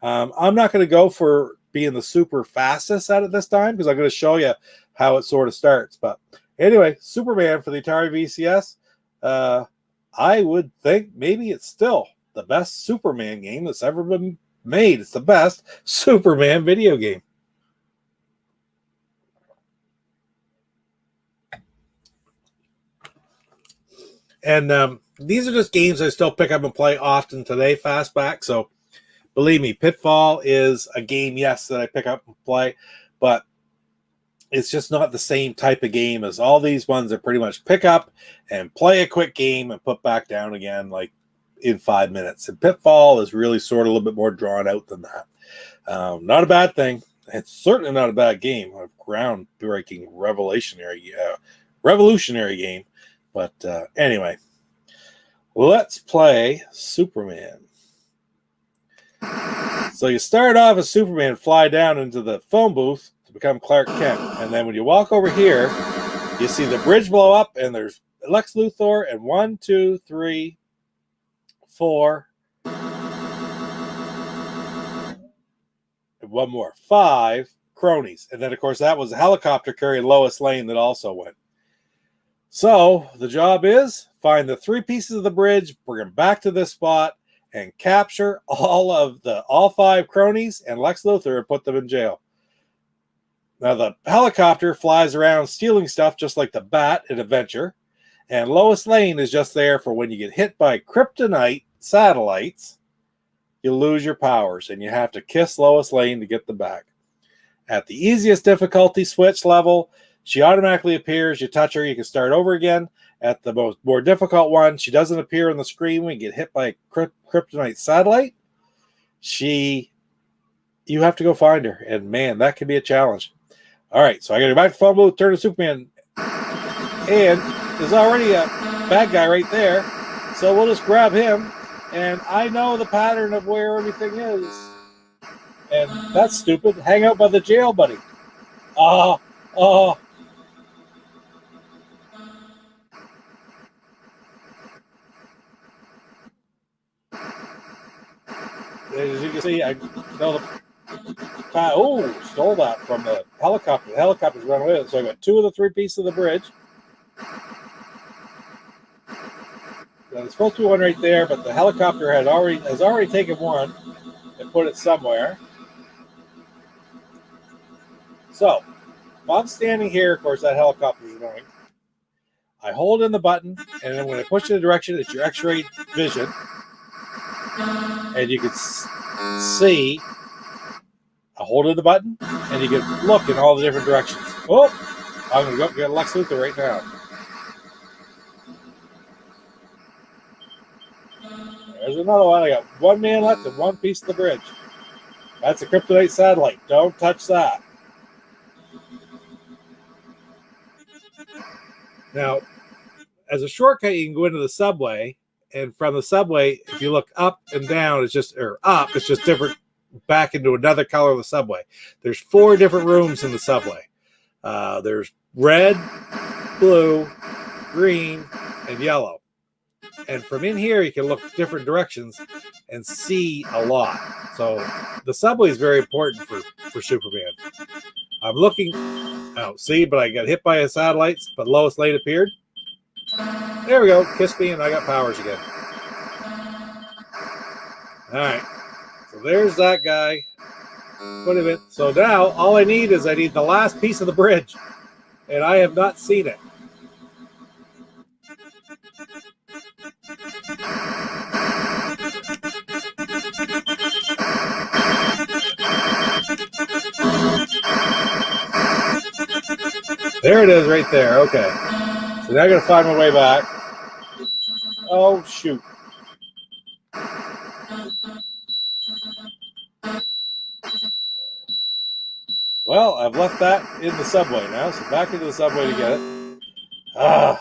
I'm not going to go for being the super fastest at it this time, because I'm going to show you how it sort of starts. But anyway, Superman for the Atari VCS. I would think maybe it's still the best Superman game that's ever been made. It's the best Superman video game. And these are just games I still pick up and play often today, Fastback. So believe me, Pitfall is a game, yes, that I pick up and play, but it's just not the same type of game as all these ones that pretty much pick up and play a quick game and put back down again. Like in 5 minutes. And Pitfall is really sort of a little bit more drawn out than that. Not a bad thing. It's certainly not a bad game. A groundbreaking, revolutionary game. But anyway, let's play Superman. So you start off as Superman, fly down into the phone booth to become Clark Kent. And then when you walk over here, you see the bridge blow up, and there's Lex Luthor and 1, 2, 3, 4, and one more, 5 cronies. And then, of course, that was a helicopter carrying Lois Lane that also went. So the job is find the 3 pieces of the bridge, bring them back to this spot, and capture all 5 cronies and Lex Luthor and put them in jail. Now the helicopter flies around stealing stuff just like the Bat in Adventure, and Lois Lane is just there for when you get hit by kryptonite satellites, you lose your powers and you have to kiss Lois Lane to get them back. At the easiest difficulty switch level, she automatically appears. You touch her, you can start over again. At the more difficult one, she doesn't appear on the screen when you get hit by a kryptonite satellite. You have to go find her, and man, that can be a challenge. All right, so I got to go back to phone booth, turn to Superman, and there's already a bad guy right there, so we'll just grab him, and I know the pattern of where everything is, and that's stupid. Hang out by the jail, buddy. As you can see, I know stole that from the helicopter. The helicopter's run away with it. So I got 2 of the 3 pieces of the bridge. Now, there's supposed to be one right there, but the helicopter has already taken one and put it somewhere. So, if I'm standing here, of course, that helicopter is going. I hold in the button, and then when I push in the direction, it's your X-ray vision. And you can see, I hold in the button, and you can look in all the different directions. Oh, I'm going to go up and get Lex Luthor right now. There's another one. I got 1 man left and 1 piece of the bridge. That's a kryptonite satellite. Don't touch that. Now, as a shortcut, you can go into the subway. And from the subway, if you look up and down, it's just different back into another color of the subway. There's 4 different rooms in the subway. There's red, blue, green, and yellow. And from in here, you can look different directions and see a lot. So the subway is very important for Superman. I'm looking, but I got hit by a satellite, but Lois Lane appeared. There we go. Kiss me, and I got powers again. All right. So there's that guy. Wait a minute. So now all I need the last piece of the bridge, and I have not seen it. There it is right there. Okay. So now I got to find my way back. Oh, shoot. Well, I've left that in the subway now, so back into the subway to get it. All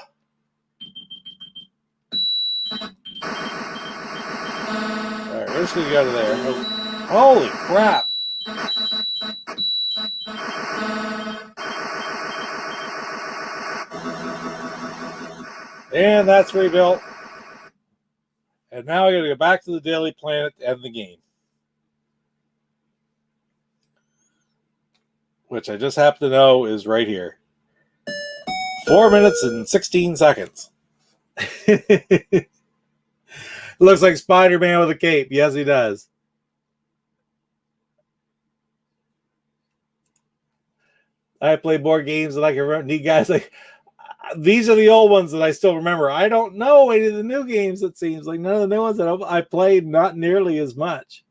right, we're just going to get out of there. Oh, holy crap. And that's rebuilt. And now I got to go back to the Daily Planet to end the game. Which I just happen to know is right here. 4 minutes and 16 seconds. Looks like Spider-Man with a cape. Yes, he does. I play board games that I can remember. Need guys like... These are the old ones that I still remember. I don't know any of the new games, it seems. Like none of the new ones that I played, not nearly as much.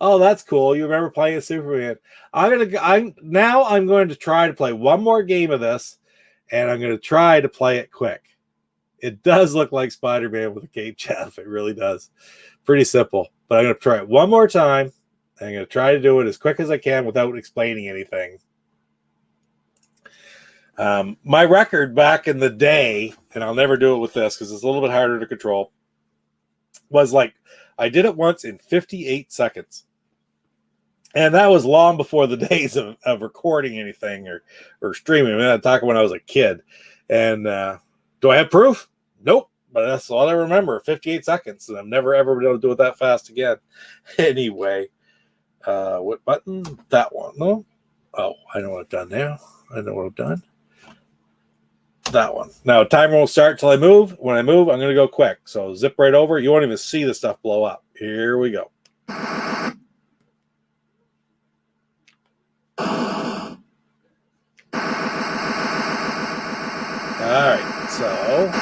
Oh, that's cool. You remember playing as Superman. I'm going to try to play one more game of this, and I'm going to try to play it quick. It does look like Spider-Man with a cape, Jeff. It really does. Pretty simple. But I'm going to try it one more time. I'm going to try to do it as quick as I can without explaining anything. My record back in the day, and I'll never do it with this because it's a little bit harder to control, was like I did it once in 58 seconds. And that was long before the days of recording anything or streaming. I mean, I'm talking when I was a kid. And do I have proof? Nope. But that's all I remember, 58 seconds. And I've never, ever been able to do it that fast again. Anyway, what button? That one. No? Oh, I know what I've done now. I know what I've done. That one. Now, timer won't start till I move. When I move, I'm going to go quick. So zip right over. You won't even see the stuff blow up. Here we go. All right, so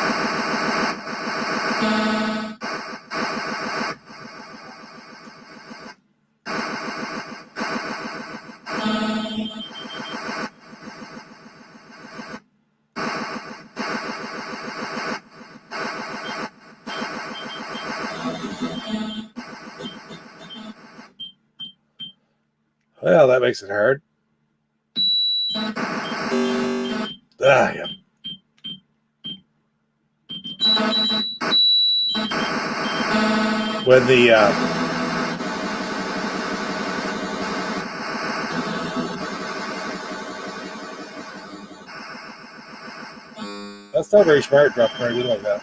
well, that makes it hard. Yeah. When the that's not very smart, dropping right in like that.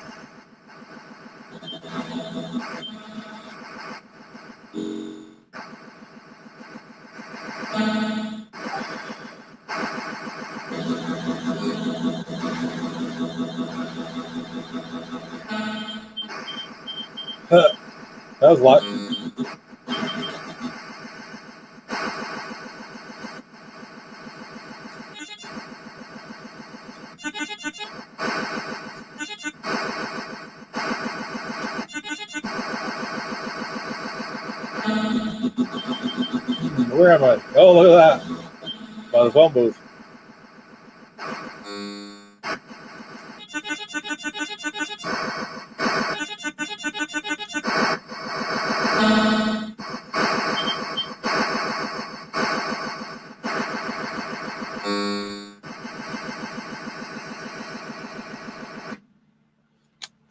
That was a lot. Where am I? Oh, look at that. By the phone booth.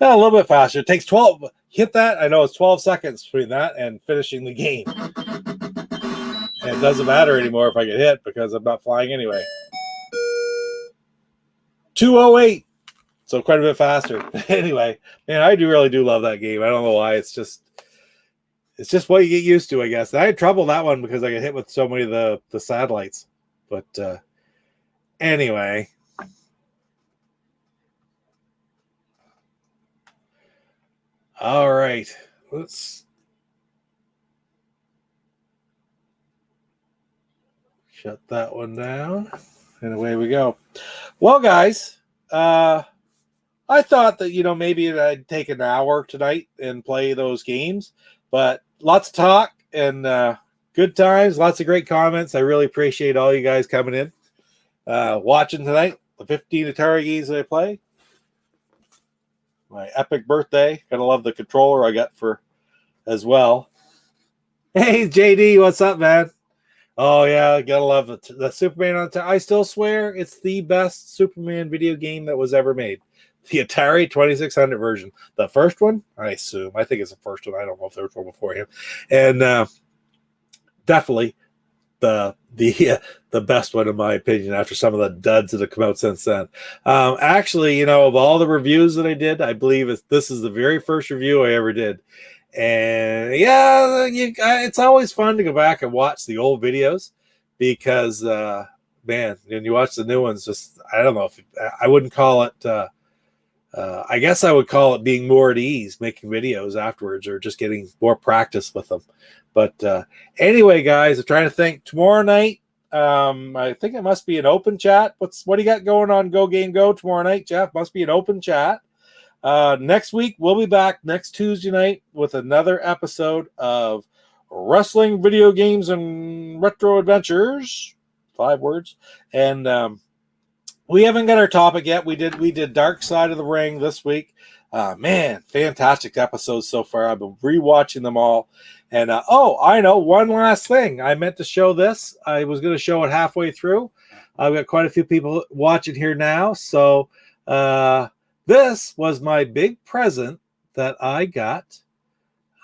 A little bit faster. It takes 12. Hit that. I know it's 12 seconds between that and finishing the game. And it doesn't matter anymore if I get hit because I'm not flying anyway. 208. So quite a bit faster. Anyway, man, I really do love that game. I don't know why. It's just what you get used to, I guess. And I had trouble that one because I got hit with so many of the satellites. But anyway. All right. Let's shut that one down. And away we go. Well, guys, I thought that, maybe I'd take an hour tonight and play those games. But lots of talk and good times, lots of great comments. I really appreciate all you guys coming in, watching tonight. The 15 Atari games that I play. My epic birthday. Gotta love the controller I got for as well. Hey, JD, what's up, man? Oh, yeah, gotta love the Superman on the I still swear it's the best Superman video game that was ever made. The Atari 2600 version. The first one, I assume. I think it's the first one. I don't know if there was one before him. And definitely the best one in my opinion after some of the duds that have come out since then. Actually, of all the reviews that I did, I believe this is the very first review I ever did. And yeah, it's always fun to go back and watch the old videos because, man, when you watch the new ones, just, I don't know if I wouldn't call it, I guess I would call it being more at ease making videos afterwards or just getting more practice with them. But anyway, guys, I'm trying to think. Tomorrow night, I think it must be an open chat. What do you got going on Go Game Go tomorrow night, Jeff? Must be an open chat. Next week, we'll be back next Tuesday night with another episode of Wrestling, Video Games, and Retro Adventures. 5 words. And we haven't got our topic yet. We did Dark Side of the Ring this week. Man, fantastic episodes so far. I've been rewatching them all. And I know one last thing. I meant to show this. I was going to show it halfway through. I've got quite a few people watching here now. So this was my big present that I got.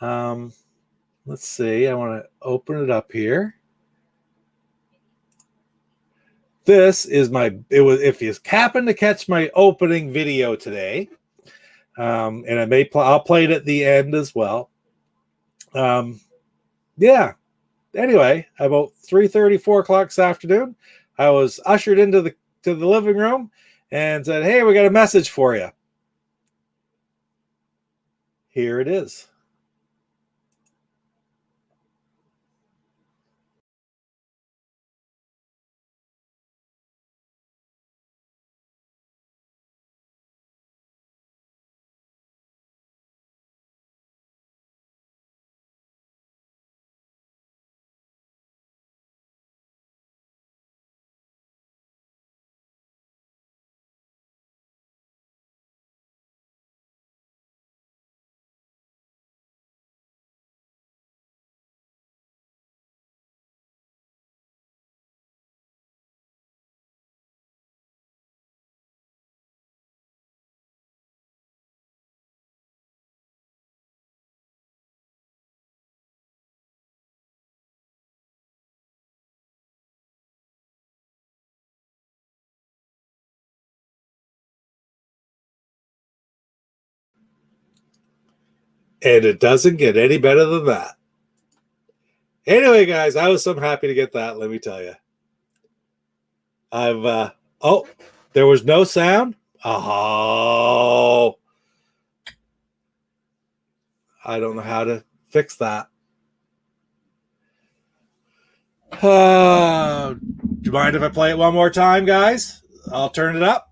Let's see. I want to open it up here. This is if you happen to catch my opening video today, and I'll play it at the end as well. Yeah. Anyway, about 3:30, 4 o'clock this afternoon, I was ushered into the living room and said, "Hey, we got a message for you." Here it is. And it doesn't get any better than that. Anyway, guys, I was so happy to get that, let me tell you. There was no sound? Oh. I don't know how to fix that. Do you mind if I play it one more time, guys? I'll turn it up.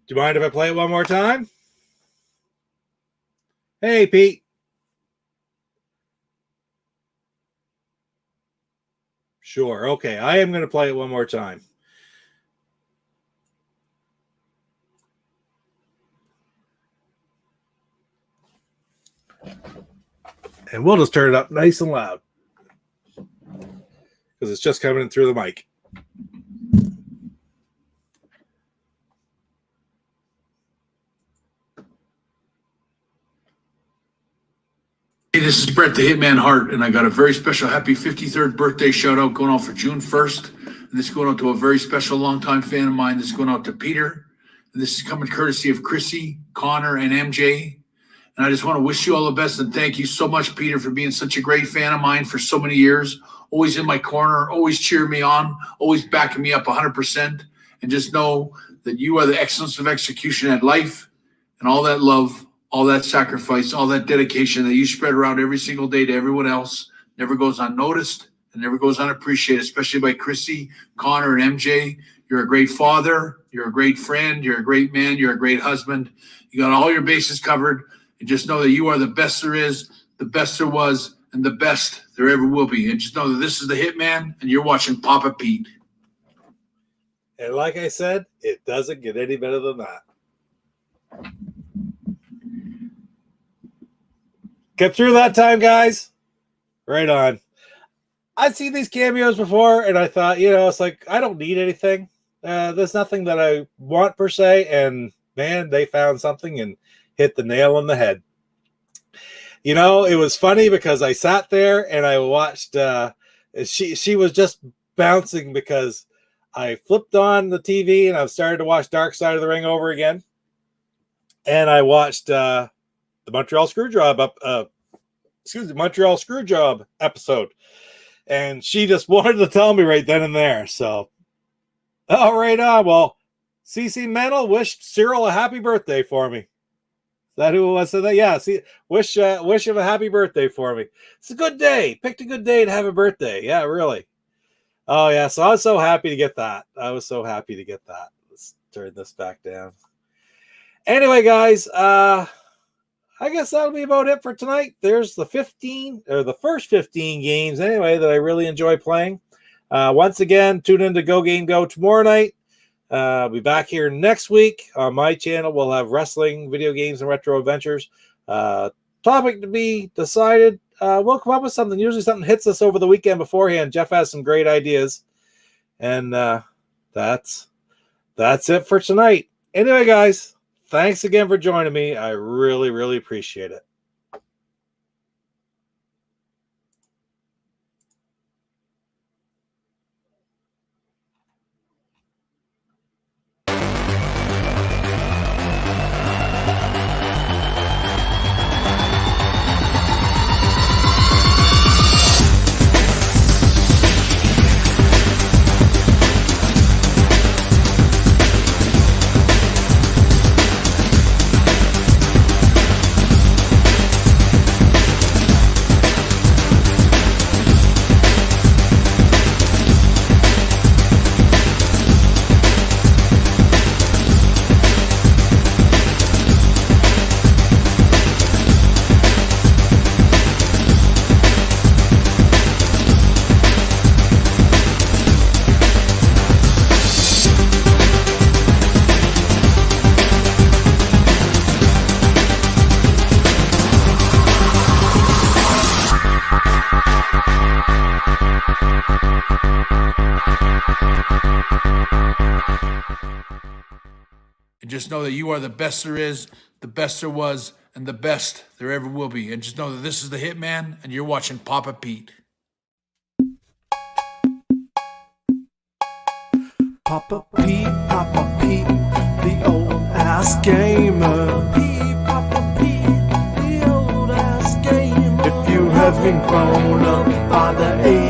Do you mind if I play it one more time? Hey, Pete. Sure. Okay. I am going to play it one more time. And we'll just turn it up nice and loud because it's just coming in through the mic. Hey, this is Brett the Hitman Hart, and I got a very special happy 53rd birthday shout out going out for June 1st. And this is going out to a very special longtime fan of mine. This is going out to Peter. And this is coming courtesy of Chrissy, Connor, and MJ. And I just want to wish you all the best and thank you so much, Peter, for being such a great fan of mine for so many years. Always in my corner, always cheering me on, always backing me up 100%. And just know that you are the excellence of execution at life, and all that love, all that sacrifice, all that dedication that you spread around every single day to everyone else never goes unnoticed and never goes unappreciated, especially by Chrissy, Connor, and MJ. You're a great father. You're a great friend. You're a great man. You're a great husband. You got all your bases covered. And just know that you are the best there is, the best there was, and the best there ever will be. And just know that this is the Hitman, and you're watching Papa Pete. And like I said, it doesn't get any better than that. Get through that time, guys. Right on. I've seen these cameos before, and I thought, it's like, I don't need anything. There's nothing that I want per se, and man, they found something and hit the nail on the head. It was funny because I sat there and I watched, she was just bouncing because I flipped on the TV and I've started to watch Dark Side of the Ring over again. And I watched the Montreal Screwjob Montreal Screwjob episode. And she just wanted to tell me right then and there. So, right on. Well, CC Mental wished Cyril a happy birthday for me. Is that who was that? Yeah. See, wish him a happy birthday for me. It's a good day. Picked a good day to have a birthday. Yeah, really. Oh yeah. So I was so happy to get that. Let's turn this back down. Anyway, guys, I guess that'll be about it for tonight. There's the first 15 games anyway that I really enjoy playing. Once again, tune in to Go Game Go tomorrow night. I'll be back here next week on my channel. We'll have wrestling, video games, and retro adventures. Topic to be decided. We'll come up with something. Usually something hits us over the weekend beforehand. Jeff has some great ideas. And that's it for tonight. Anyway, guys, thanks again for joining me. I really, really appreciate it. And just know that you are the best there is, the best there was, and the best there ever will be. And just know that this is the Hitman, and you're watching Papa Pete. Papa Pete, the old ass gamer. Papa Pete, the old ass gamer. If you haven't grown up by the age